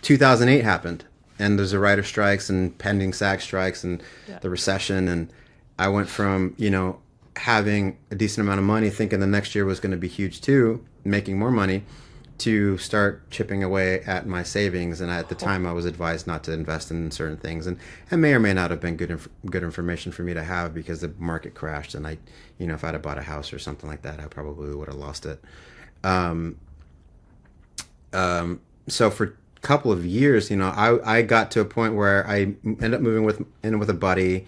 2008 happened, and there's a writer strikes and pending SAG strikes and the recession, and I went from having a decent amount of money, thinking the next year was going to be huge too, making more money, to start chipping away at my savings. And at the time, I was advised not to invest in certain things, and may or may not have been good information for me to have, because the market crashed, and if I'd have bought a house or something like that, I probably would have lost it. So for a couple of years, I got to a point where I ended up moving in with a buddy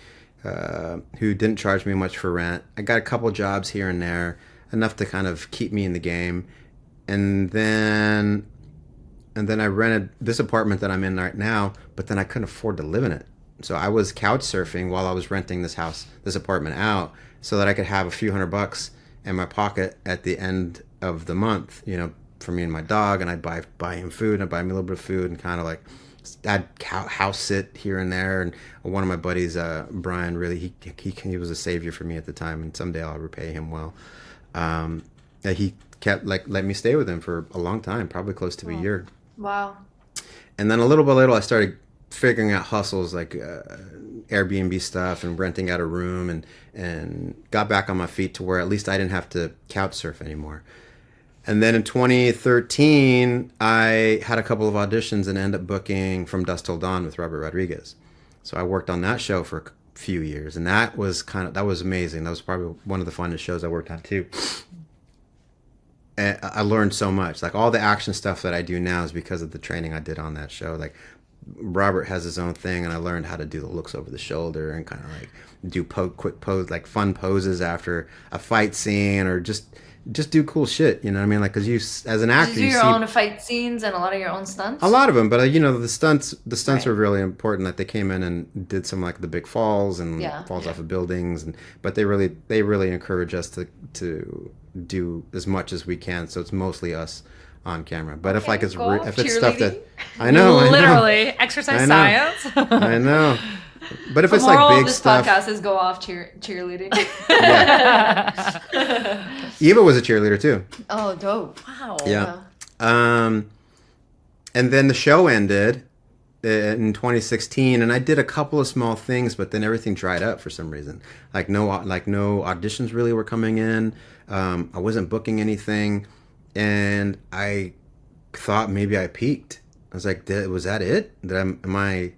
who didn't charge me much for rent. I got a couple jobs here and there, enough to kind of keep me in the game. And then I rented this apartment that I'm in right now, but then I couldn't afford to live in it. So I was couch surfing while I was renting this apartment out, so that I could have a few $100 in my pocket at the end of the month, for me and my dog. And I'd buy him food, and I'd buy me a little bit of food, and kind of like I'd house sit here and there. And one of my buddies, Brian, really, he was a savior for me at the time, and someday I'll repay him well. He kept let me stay with him for a long time, probably close to a year. Wow. And then a little by little, I started figuring out hustles like Airbnb stuff and renting out a room, and got back on my feet to where at least I didn't have to couch surf anymore. And then in 2013, I had a couple of auditions and ended up booking From Dusk Till Dawn with Robert Rodriguez. So I worked on that show for a few years, and that was amazing. That was probably one of the funnest shows I worked on too. And I learned so much. Like, all the action stuff that I do now is because of the training I did on that show. Like, Robert has his own thing, and I learned how to do the looks over the shoulder and kind of like do quick pose, like fun poses after a fight scene, or just do cool shit. You know what I mean? Like, because you, as an actor, Did you do you your see own fight scenes and a lot of your own stunts? a lot of them, but the stunts Right. are really important. Like, they came in and did some like the big falls and Yeah. falls off of buildings, but they really encourage us to do as much as we can. So it's mostly us on camera. But if Okay, like it's go off if it's stuff that cheerleading. I know, Literally, exercise I know. science. I know. But if The it's moral like of big this stuff, podcast is go off cheerleading. Eva was a cheerleader too. Oh, dope. Wow. Yeah. And then the show ended in 2016, and I did a couple of small things, but then everything dried up for some reason. Like no auditions really were coming in. I wasn't booking anything, and I thought maybe I peaked. I was like, was that it? Am I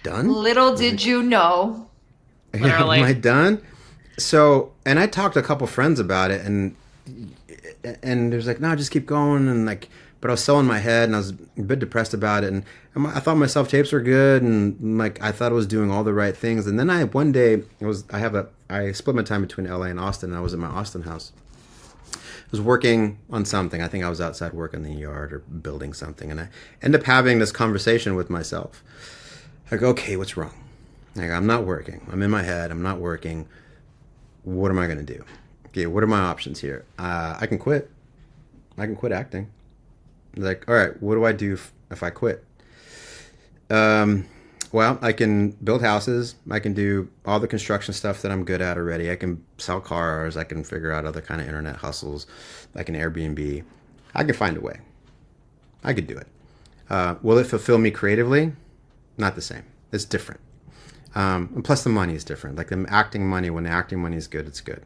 done? Little did you know. Literally. Am I done? So, and I talked to a couple friends about it, and there's like, no, just keep going, and like, but I was so in my head, and I was a bit depressed about it, and I thought my self tapes were good, and like I thought I was doing all the right things, and then one day I split my time between LA and Austin, and I was at my Austin house. I was working on something. I think I was outside working in the yard or building something, and I ended up having this conversation with myself. I go, okay, what's wrong? I go, I'm not working. I'm in my head. I'm not working. What am I going to do? Okay, what are my options here? I can quit. I can quit acting. Like, all right, what do I do if I quit? Well, I can build houses. I can do all the construction stuff that I'm good at already. I can sell cars. I can figure out other kind of internet hustles, like an Airbnb. I can find a way. I could do it. Will it fulfill me creatively? Not the same. It's different. And plus the money is different. Like the acting money, when the acting money is good, it's good.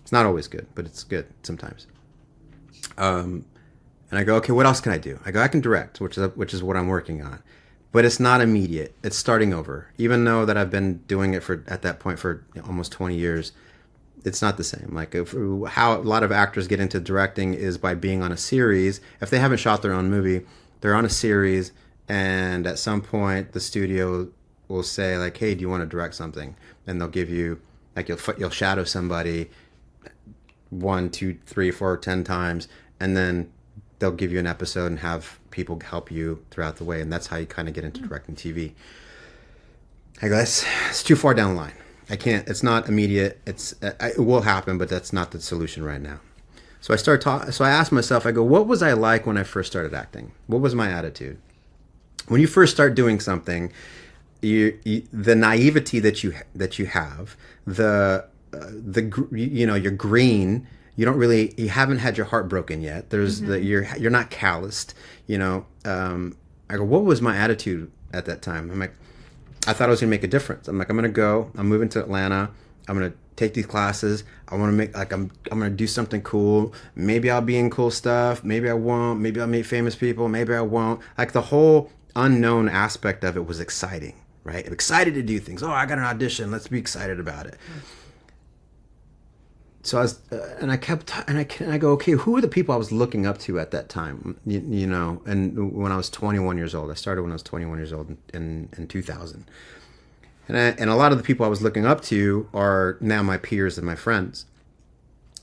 It's not always good, but it's good sometimes. And I go, okay, what else can I do? I go, I can direct, which is what I'm working on. But it's not immediate. It's starting over. Even though that I've been doing it at that point for almost 20 years, it's not the same. Like how a lot of actors get into directing is by being on a series. If they haven't shot their own movie, they're on a series, And at some point, the studio will say like, "Hey, do you want to direct something?" And they'll give you like you'll shadow somebody 1, 2, 3, 4, 10 times, and then they'll give you an episode and have people help you throughout the way, and that's how you kind of get into directing TV. I go, it's too far down the line. I can't. It's not immediate. It will happen, but that's not the solution right now. So So I asked myself. I go, what was I like when I first started acting? What was my attitude? When you first start doing something, the naivety that you have, you're green. You haven't had your heart broken yet. You're not calloused. I go, what was my attitude at that time? I'm like, I thought I was gonna make a difference. I'm moving to Atlanta. I'm gonna take these classes. I want to make I'm gonna do something cool. Maybe I'll be in cool stuff. Maybe I won't. Maybe I'll meet famous people. Maybe I won't. Like the whole unknown aspect of it was exciting, right? I'm excited to do things. Oh, I got an audition. Let's be excited about it. So I was, and I go, okay, who are the people I was looking up to at that time? And when I was 21 years old, I started when I was 21 years old in 2000. And a lot of the people I was looking up to are now my peers and my friends.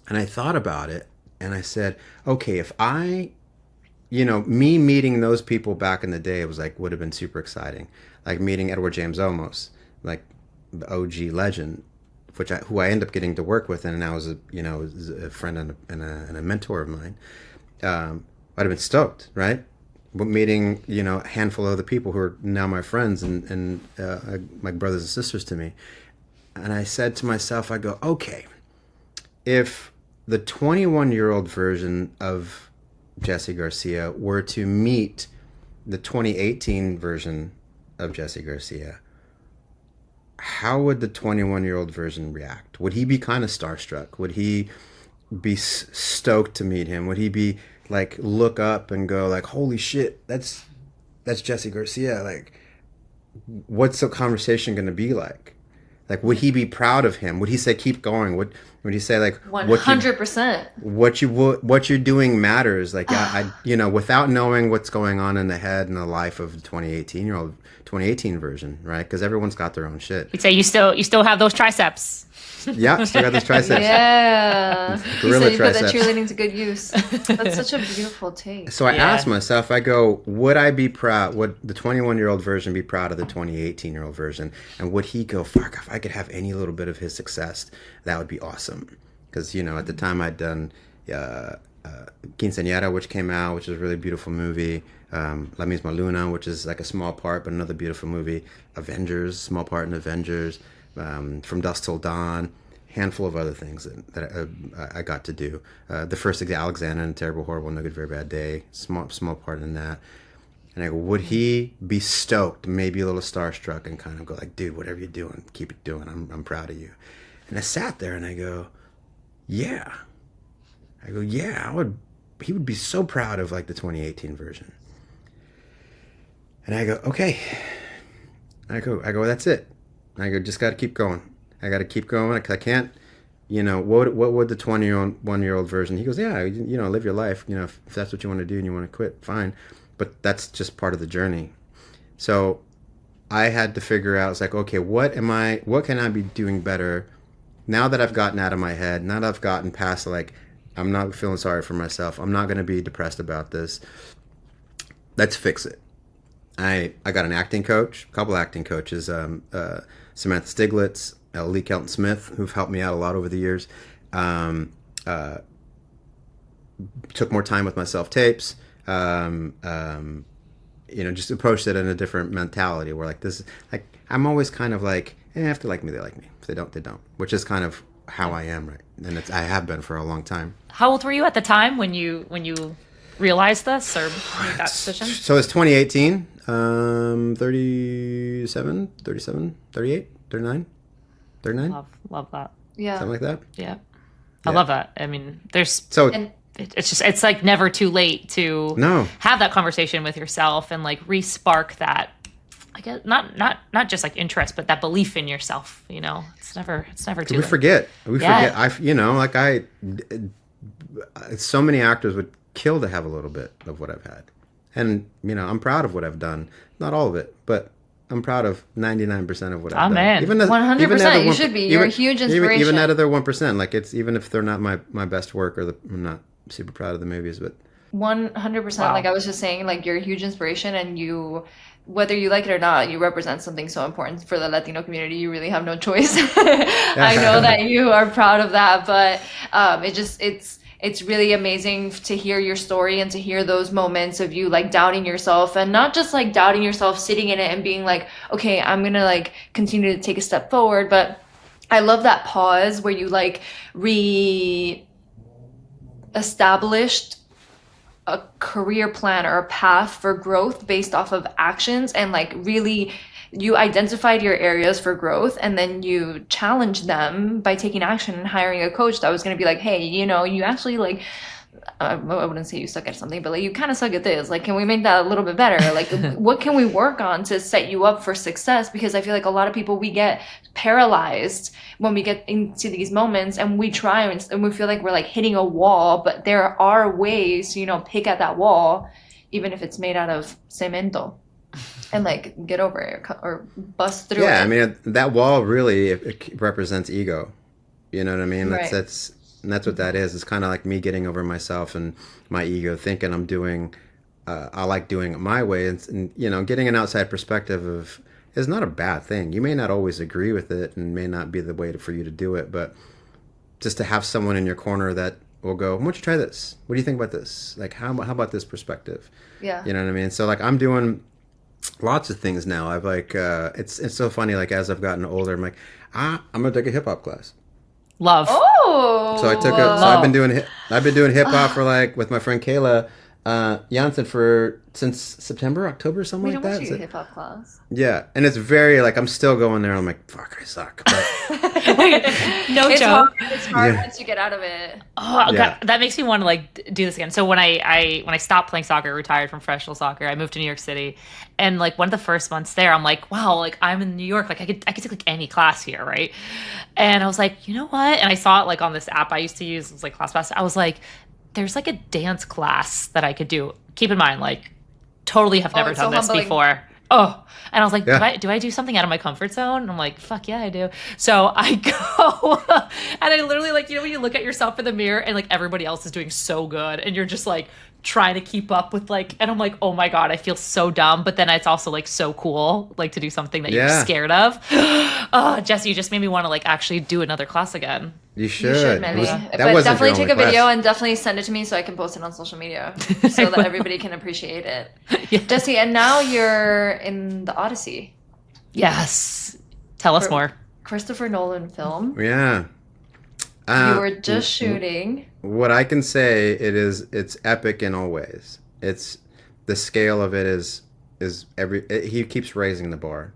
And I thought about it, and I said, okay, if me meeting those people back in the day would have been super exciting. Like meeting Edward James Olmos, like the OG legend, who I ended up getting to work with, and now is a friend and a mentor of mine. I'd have been stoked, right? But meeting a handful of other people who are now my friends and my brothers and sisters to me, and I said to myself, I go, okay, if the 21-year-old version of Jesse Garcia were to meet the 2018 version of Jesse Garcia, how would the 21-year-old version react? Would he be kind of starstruck? Would he be stoked to meet him? Would he be like look up and go like, holy shit, that's Jesse Garcia? Like, what's the conversation going to be like? Like, would he be proud of him? Would he say keep going? Would he say like 100%? What you're doing matters? Like I without knowing what's going on in the head and the life of the 2018 version, right? Because everyone's got their own shit. We'd say you still have those triceps. Yeah, still got those triceps. Yeah. Gorilla you triceps. put that cheerleading to good use. That's such a beautiful take. So I asked myself, I go, would I be proud, would the 21-year-old version be proud of the 2018-year-old version? And would he go, fuck, if I could have any little bit of his success, that would be awesome. Because, at the time I'd done Quinceañera, which came out, which is a really beautiful movie. La Misma Luna, which is like a small part, but another beautiful movie. Avengers, small part in Avengers. From Dusk Till Dawn, handful of other things that I got to do. The first Alexander and Terrible, Horrible, No Good, Very Bad Day, small part in that. And I go, would he be stoked, maybe a little starstruck, and kind of go like, dude, whatever you're doing, keep it doing. I'm proud of you. And I sat there and I go, yeah. He would be so proud of like the 2018 version. And I go, okay. I go, that's it. I go, just got to keep going. I got to keep going. I can't, what would the 21-year-old version? He goes, yeah, live your life. If that's what you want to do and you want to quit, fine. But that's just part of the journey. So I had to figure out, it's like, okay, what can I be doing better now that I've gotten out of my head, now that I've gotten past, like, I'm not feeling sorry for myself. I'm not going to be depressed about this. Let's fix it. I got an acting coach, a couple acting coaches, Samantha Stiglitz, Lee Kelton Smith, who've helped me out a lot over the years. Took more time with my self-tapes. Just approached it in a different mentality where like this, like I'm always kind of like, if they like me, they like me. If they don't, they don't. Which is kind of how I am, right? And I have been for a long time. How old were you at the time when you realized this or made that decision? So it's 2018. 37, 38, 39. Love that. Yeah. Something like that. Yeah. I love that. I mean, it's like never too late to have that conversation with yourself and like re-spark that, I guess, not just like interest, but that belief in yourself. It's never too late. Forget. Forget. So many actors would kill to have a little bit of what I've had, And, I'm proud of what I've done. Not all of it, but I'm proud of 99% of what I've done. Man. 100%. You should be. You're a huge inspiration. Even that other 1%. Like, it's even if they're not my best work, I'm not super proud of the movies, but 100%. Wow. Like I was just saying, like you're a huge inspiration, and you, whether you like it or not, you represent something so important for the Latino community. You really have no choice. I know that you are proud of that, but it's really amazing to hear your story and to hear those moments of you like doubting yourself, and not just like doubting yourself, sitting in it and being like, okay, I'm gonna like continue to take a step forward. But I love that pause where you like re-established a career plan or a path for growth based off of actions, and like really you identified your areas for growth, and then you challenged them by taking action and hiring a coach that was going to be like, hey, you actually like, I wouldn't say you suck at something, but like you kind of suck at this. Like, can we make that a little bit better? Like, what can we work on to set you up for success? Because I feel like a lot of people, we get paralyzed when we get into these moments, and we try and we feel like we're like hitting a wall, but there are ways to, pick at that wall, even if it's made out of cemento, and like get over it or bust through it. Yeah, I mean, that wall really it represents ego. You know what I mean? Right. And that's what that is. It's kind of like me getting over myself and my ego, thinking I'm doing, I like doing it my way. And getting an outside perspective is not a bad thing. You may not always agree with it and may not be the way for you to do it, but just to have someone in your corner that will go, why don't you try this? What do you think about this? Like, how about this perspective? Yeah. You know what I mean? So like I'm doing lots of things now. I've like, it's so funny. Like as I've gotten older, I'm like, I'm going to take a hip hop class. Love. Oh. So I've been doing hip hop for like with my friend Kayla Jansen since September, October, something like that. Wait, hip hop class. Yeah, and it's very like I'm still going there. I'm like, fuck, I suck. But No joke. It's hard once you get out of it. Oh, Yeah. God, that makes me want to like do this again. So when I stopped playing soccer, retired from professional soccer, I moved to New York City, and like one of the first months there, I'm like, wow, like I'm in New York, like I could take like any class here, right? And I was like, you know what? And I saw it like on this app I used to use, it was like ClassPass. I was like, there's like a dance class that I could do. Keep in mind, like totally have never it's done so this humbling. before. Oh, and I was like, Yeah. do I do something out of my comfort zone? And I'm like, fuck yeah, I do. So I go and I literally like, when you look at yourself in the mirror and like everybody else is doing so good and you're just like trying to keep up with like, and I'm like, oh my God, I feel so dumb. But then it's also like so cool, like to do something that you're Yeah. scared of. Oh, Jesse, you just made me want to like actually do another class again. you should. You should, Meli. That But wasn't definitely your take only a video class. and definitely send it to me so I can post it on social media so that everybody can appreciate it. Yeah. Jesse, and now you're in the Odyssey, Yes. Tell us more. Christopher Nolan film. Yeah. You were just shooting. What I can say, it's epic in all ways. It's the scale of it is he keeps raising the bar.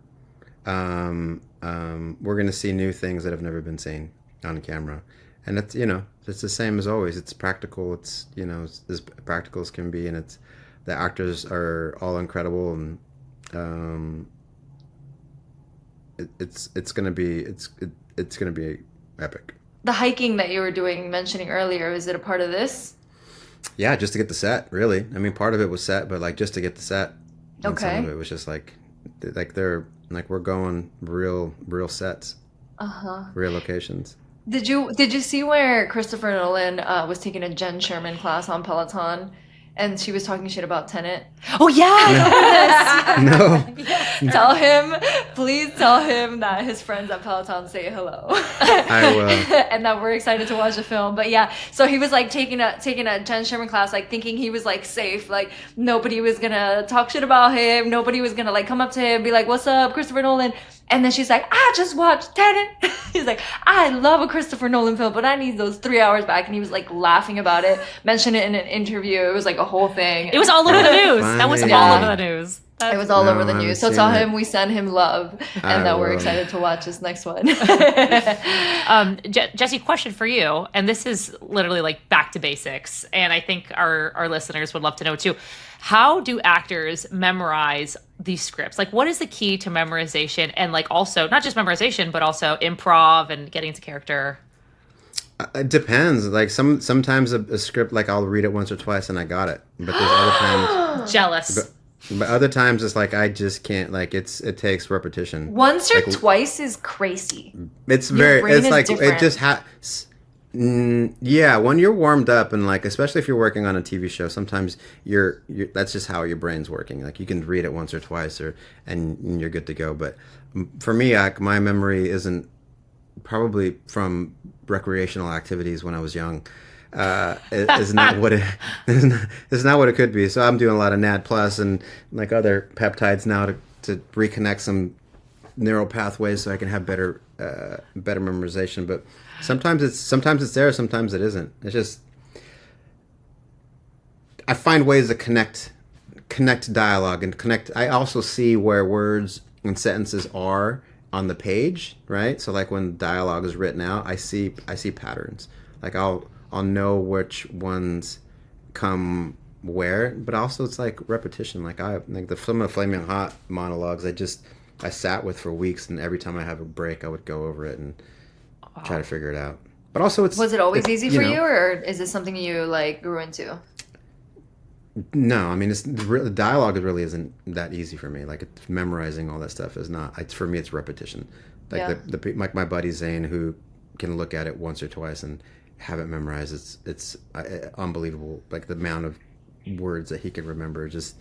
We're gonna see new things that have never been seen on camera, and it's it's the same as always. It's practical. It's it's as practical as can be, and it's the actors are all incredible, and it's gonna be epic. The hiking that you were mentioning earlier, is it a part of this? Yeah, just to get the set, really. I mean, part of it was set, but like just to get the set. And Okay. Some of it was just like they're like we're going real sets, real locations. Did you see where Christopher Nolan was taking a Jen Sherman class on Peloton, and she was talking shit about Tenet? Oh yeah. No, Please tell him that his friends at Peloton say hello. I will. And that we're excited to watch the film. But yeah, so he was like taking a Jen Sherman class, like thinking he was like safe, like nobody was gonna talk shit about him, nobody was gonna like come up to him and be like, "What's up, Christopher Nolan?" And then she's like, "I just watched Tenet." He's like, "I love a Christopher Nolan film, but I need those 3 hours back." And he was like laughing about it, mentioned it in an interview. It was like a whole thing. It was all over the news. That was Funny. all Yeah. over the news. It was all No, over the I haven't news. So seen tell it. him we send him love, I and that we're will. excited to watch this next one. Jesse, question for you, and this is literally like back to basics, and I think our listeners would love to know too. How do actors memorize these scripts? Like, what is the key to memorization, and like also not just memorization, but also improv and getting into character? It depends. Like sometimes a script, like I'll read it once or twice and I got it. But there's other times. Jealous. But other times it's like I just can't. Like it takes repetition. Once or Like, twice is crazy. It's Your very. brain It's is like different. it just yeah, when you're warmed up and like, especially if you're working on a TV show, sometimes you're that's just how your brain's working. Like you can read it once or twice, and you're good to go. But for me, my memory isn't probably from recreational activities when I was young. Is not what it is not what it could be. So I'm doing a lot of NAD plus and like other peptides now to reconnect some neural pathways so I can have better memorization. But sometimes it's there, sometimes it isn't. It's just I find ways to connect dialogue and connect. I also see where words and sentences are on the page, right? So like when dialogue is written out, I see patterns. Like I'll know which ones come where, but also it's like repetition. Like some of the Flaming Hot monologues I sat with for weeks, and every time I have a break I would go over it and try to figure it out. But also Was it always easy for you, or is this something you like grew into? No, I mean the dialogue really isn't that easy for me. Like memorizing all that stuff is not. For me, it's repetition. Like like my buddy Zane, who can look at it once or twice and have it memorized. It's unbelievable. Like the amount of words that he can remember. Just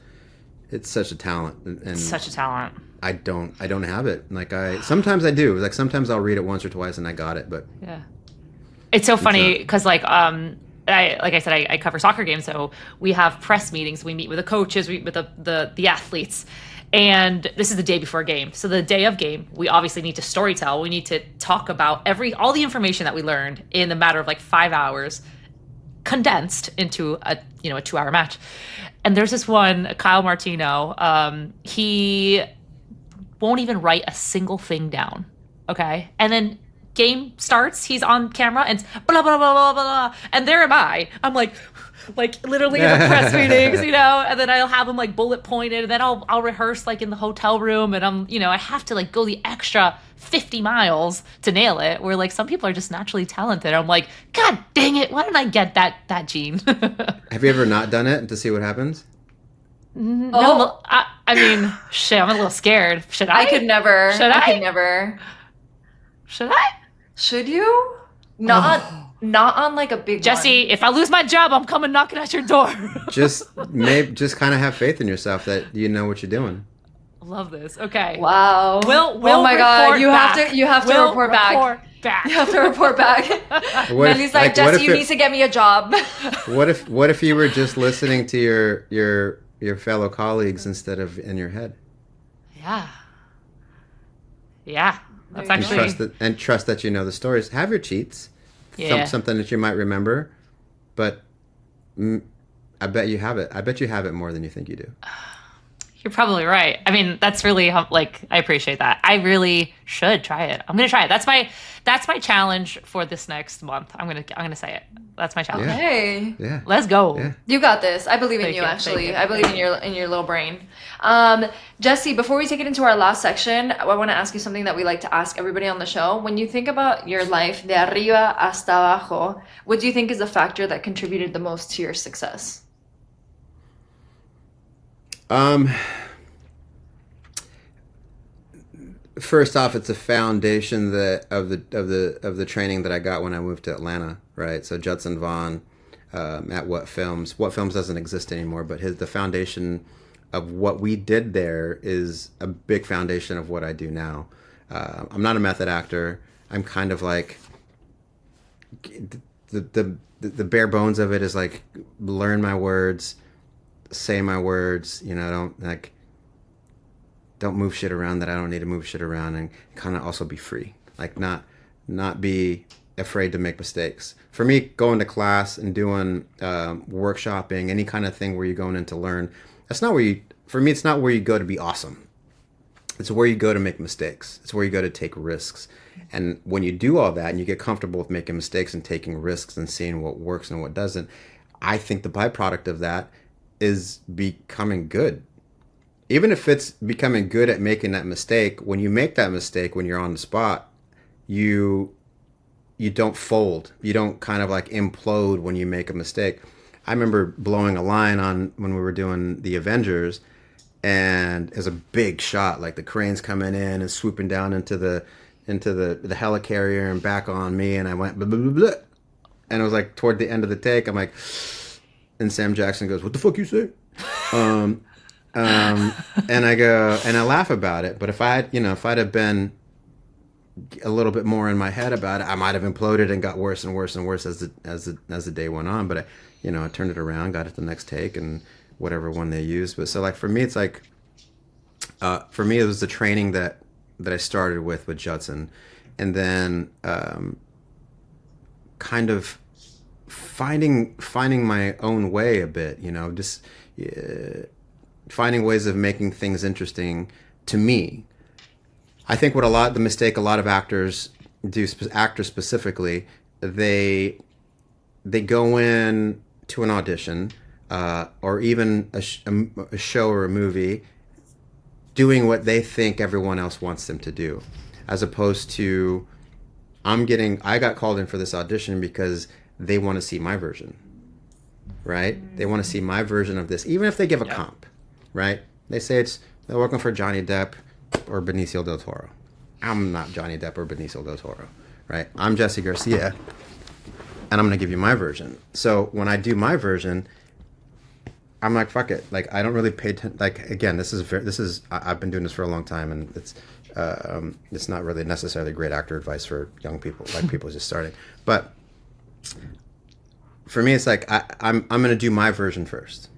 it's such a talent. And Such a talent. I don't have it. Like sometimes I do. Like sometimes I'll read it once or twice and I got it. But Yeah. It's so funny because like I said, I cover soccer games, so we have press meetings. We meet with the coaches, we meet with the athletes, and this is the day before game. So the day of game, we obviously need to storytell. We need to talk about all the information that we learned in a matter of like 5 hours, condensed into a 2-hour match. And there's this one, Kyle Martino. He won't even write a single thing down. Okay, and then game starts, he's on camera and blah blah blah blah blah, and there am I'm like literally in the press meetings, and then I'll have them like bullet pointed, and then I'll rehearse like in the hotel room, and I have to like go the extra 50 miles to nail it, where like some people are just naturally talented. I'm like, god dang it, why didn't I get that gene? have you ever not done it to see what happens? No, I mean, shit, I'm a little scared. Should I? I could never. Should I? could never. Should I? Should you? Not on like a big Jesse, if I lose my job, I'm coming knocking at your door. just kind of have faith in yourself that you know what you're doing. Love this. Okay. one. Wow. We'll oh my god, report you back. have to report back. You have to report back. Meli's like, Jesse, you need to get me a job. What if you were just listening to your fellow colleagues instead of in your head? Yeah. That's There you actually And trust that you know the stories. Have your cheats. Yeah. Something that you might remember, but I bet you have it. I bet you have it more than you think you do. You're probably right. I mean, that's really like, I appreciate that. I really should try it. I'm gonna try it. That's my challenge for this next month. I'm gonna say it. That's my challenge. Yeah. Hey, Yeah. Let's go. Yeah. you got this. I believe in Thank you. you, Actually, thank you. I believe in your little brain. Jesse, before we take it into our last section, I want to ask you something that we like to ask everybody on the show. When you think about your life, de arriba hasta abajo, what do you think is the factor that contributed the most to your success? First off, it's a foundation of the training that I got when I moved to Atlanta, right? So Judson Vaughn at What Films doesn't exist anymore, but the foundation of what we did there is a big foundation of what I do now. I'm not a method actor. I'm kind of like the bare bones of it is like learn my words, say my words. Don't move shit around that I don't need to move shit around, and kind of also be free. Like not be afraid to make mistakes. For me, going to class and doing workshopping, any kind of thing where you're going in to learn, it's not where you go to be awesome. It's where you go to make mistakes. It's where you go to take risks. And when you do all that and you get comfortable with making mistakes and taking risks and seeing what works and what doesn't, I think the byproduct of that is becoming good. Even if it's becoming good at making that mistake, when you make that mistake, when you're on the spot, you don't fold. You don't kind of like implode when you make a mistake. I remember blowing a line on when we were doing the Avengers, and it was a big shot, like the cranes coming in and swooping down into the helicarrier and back on me, and I went blah, blah, blah, blah. And it was like toward the end of the take, I'm like, and Sam Jackson goes, "What the fuck you say?" And I go, and I laugh about it. But if I'd have been a little bit more in my head about it, I might have imploded and got worse and worse and worse as the day went on. But I turned it around, got it the next take, and whatever one they used. But so like for me, it's like, for me it was the training that I started with Judson, and then kind of finding my own way a bit, just finding ways of making things interesting to me. I think the mistake a lot of actors do, actors specifically, they go in to an audition or even a show or a movie doing what they think everyone else wants them to do, as opposed to I got called in for this audition because they want to see my version, right? They want to see my version of this, even if they give a comp, right? They say they're working for Johnny Depp or Benicio del Toro. I'm not Johnny Depp or Benicio del Toro, right? I'm Jesse Garcia, and I'm going to give you my version. So when I do my version, I'm like, fuck it. Like, I don't really pay attention. Like, again, I've been doing this for a long time, and it's not really necessarily great actor advice for young people, like people just starting. But for me, it's like, I'm going to do my version first.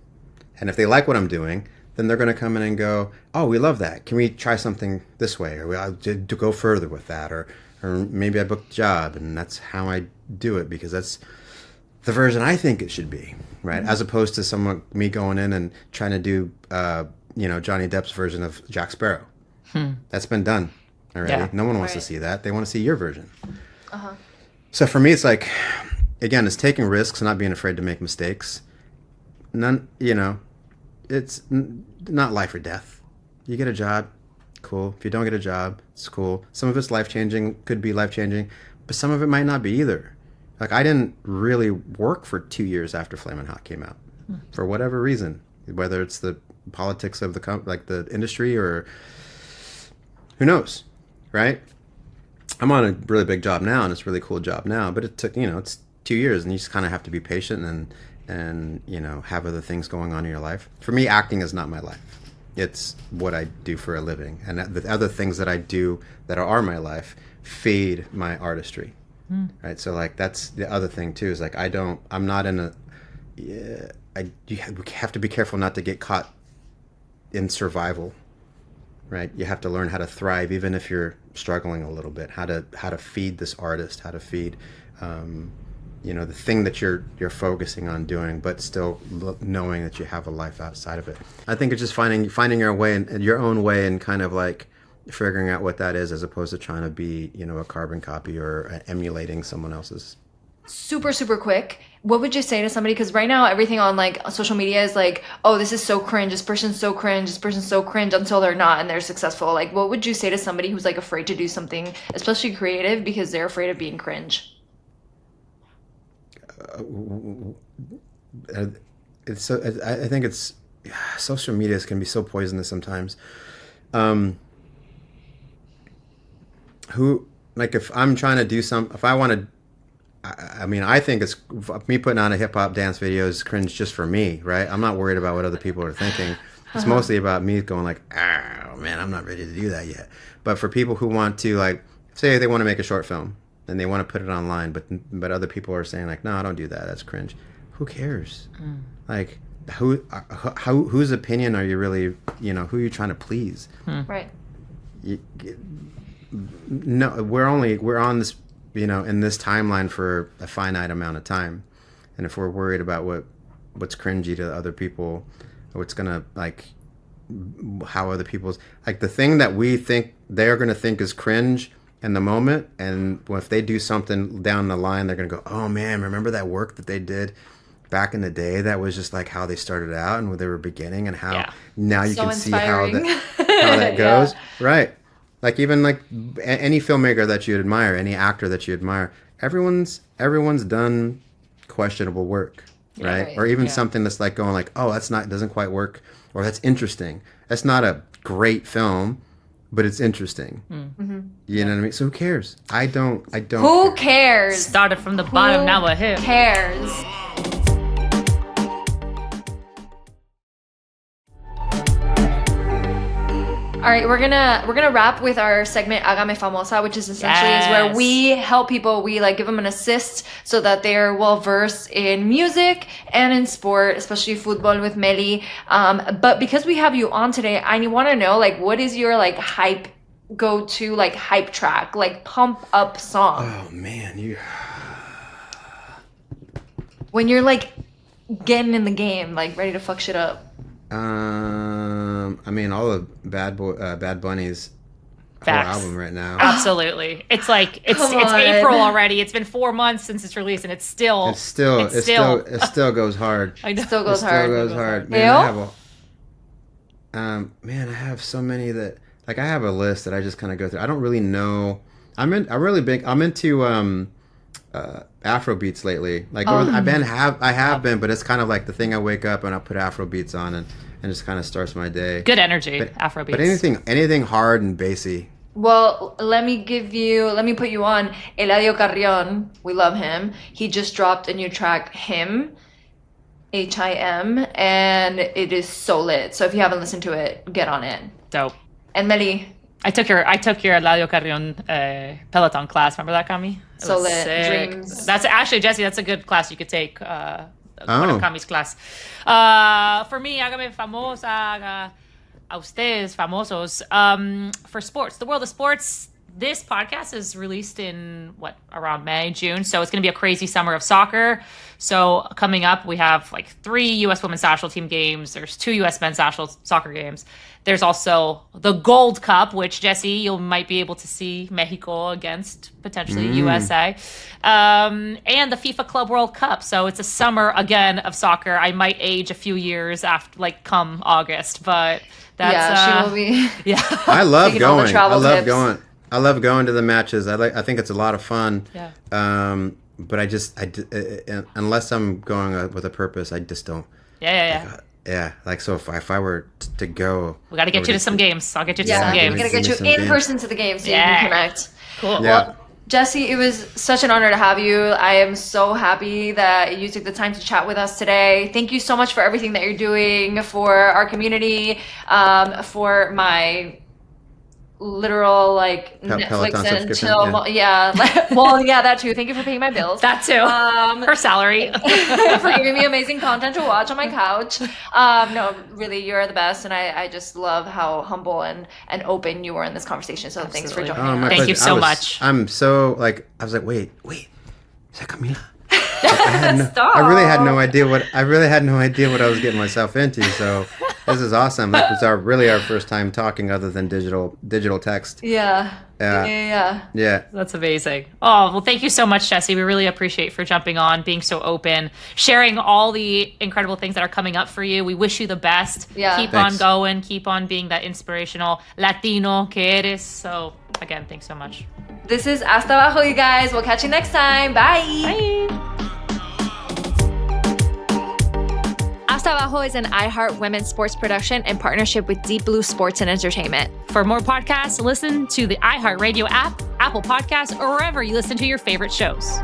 And if they like what I'm doing, then they're going to come in and go, "Oh, we love that. Can we try something this way? Or I'll to go further with that. Or maybe I booked a job, and that's how I do it, because that's the version I think it should be," right? Mm-hmm. As opposed to me going in and trying to do, Johnny Depp's version of Jack Sparrow. That's been done already. Yeah. No one wants to see that. They want to see your version. Uh-huh. So for me, it's like, again, it's taking risks and not being afraid to make mistakes. It's not life or death. You get a job, cool. If you don't get a job, it's cool. Some of it's life-changing, could be life-changing, but some of it might not be either. Like, I didn't really work for 2 years after Flamin' Hot came out, for whatever reason, whether it's the politics of the industry, or who knows, right? I'm on a really big job now, and it's a really cool job now, but it took, it's 2 years, and you just kind of have to be patient and have other things going on in your life. For me, acting is not my life. It's what I do for a living, and the other things that I do that are my life feed my artistry. Right, so like that's the other thing too. Is like I'm not in a. You have to be careful not to get caught in survival. Right, you have to learn how to thrive, even if you're struggling a little bit. How to feed this artist. How to feed, the thing that you're focusing on doing, but still knowing that you have a life outside of it. I think it's just finding your way and your own way, and kind of like figuring out what that is, as opposed to trying to be, a carbon copy or emulating someone else's. Super, super quick. What would you say to somebody? Because right now everything on like social media is like, oh, this is so cringe. This person's so cringe. This person's so cringe, until they're not and they're successful. Like, what would you say to somebody who's like afraid to do something, especially creative, because they're afraid of being cringe? I think social media can be so poisonous sometimes. If I'm trying to do if I want to, I think it's me putting on a hip hop dance video is cringe just for me, right? I'm not worried about what other people are thinking. It's mostly about me going like, oh man, I'm not ready to do that yet. But for people who want to, like, say they want to make a short film and they want to put it online, but other people are saying like, no, don't do that. That's cringe. Who cares? Like, whose opinion are you really, who are you trying to please? Right. No, we're on this, in this timeline for a finite amount of time. And if we're worried about what's cringy to other people, what's gonna, like, how other people's, like, the thing that we think they're gonna think is cringe in the moment, and if they do something down the line, they're gonna go, oh man, remember that work that they did back in the day? That was just like how they started out and where they were beginning, and how now you can inspiring. See how that goes. Right. Like, even like any filmmaker that you admire, any actor that you admire, everyone's done questionable work. right? Right. Or even Yeah. something that's like going like, oh, doesn't quite work, or that's interesting. That's not a great film, but it's interesting. You know what I mean? So who cares? I don't Who care. cares? Started from the bottom, now we're here. Who cares? All right, we're gonna wrap with our segment Hágame Famosa, which is essentially is where Yes. we help people. We like give them an assist so that they're well versed in music and in sport, especially football with Meli. But because we have you on today, I want to know like what is your like hype go-to like hype track, like pump up song Oh man, you. when you're like getting in the game, like ready to fuck shit up. I mean, all of Bad Bunny's whole Facts. album right now. Absolutely. It's like it's Come on. April already. It's been 4 months since it's released, and it still It still goes hard. I know. Still It goes still hard. goes hard. Man, Ew? I have I have so many that like I have a list that I just kind of go through. I don't really know. I'm into Afro beats lately. Like I have been, but it's kind of like the thing I wake up and I put Afro beats on and just kind of starts my day. Good energy, But Afrobeats. anything hard and bassy. Well, let me put you on Eladio Carrion. We love him. He just dropped a new track, Him, HIM, and it is so lit. So if you haven't listened to it, get on it. Dope. And Meli, I took your Eladio Carrion Peloton class. Remember that, Cami? It So was lit. sick. Dreams. That's actually, Jesse, that's a good class you could take. One of Cami's class. For me, hágame famosa a ustedes famosos. For sports, the world of sports. This podcast is released in around May, June. So it's going to be a crazy summer of soccer. So coming up, we have like 3 U.S. women's national team games. There's 2 U.S. men's national soccer games. There's also the Gold Cup, which Jesse, you might be able to see Mexico against potentially USA, and the FIFA Club World Cup. So it's a summer again of soccer. I might age a few years after, like come August, but that's she will be. yeah. I love Taking all the going. I travel love tips. going. I love going to the matches. I think it's a lot of fun. Yeah. But unless I'm going with a purpose, I just don't. Yeah. Yeah. Like so, if I were to go, We got to get you to some games. I'll get you to Yeah, some we're games. gonna get Give me some you in games. person to the game so you Yeah. can connect. Cool. Yeah. Well, Jesse, it was such an honor to have you. I am so happy that you took the time to chat with us today. Thank you so much for everything that you're doing for our community, for my literal like Netflix Peloton and subscription, chill. Yeah. Well, yeah, that too. Thank you for paying my bills. That too. Her salary. For giving me amazing content to watch on my couch. No, really, you're the best, and I just love how humble and open you were in this conversation. So thanks for Absolutely. joining my us. Thank you pleasure. so much. I'm so like I was like, wait, is that Camila? Stop. I really had no idea what I was getting myself into. So this is awesome. Like it's our first time talking other than digital text. Yeah. Yeah. Yeah. That's amazing. Oh, well, thank you so much, Jesse. We really appreciate for jumping on, being so open, sharing all the incredible things that are coming up for you. We wish you the best. Yeah. Keep Thanks. on going. Keep on being that inspirational Latino que eres. So, again, thanks so much. This is Hasta Abajo, you guys. We'll catch you next time. Bye. Bye. Hasta Abajo is an iHeart women's sports production in partnership with Deep Blue Sports and Entertainment. For more podcasts, listen to the iHeart Radio app, Apple Podcasts, or wherever you listen to your favorite shows.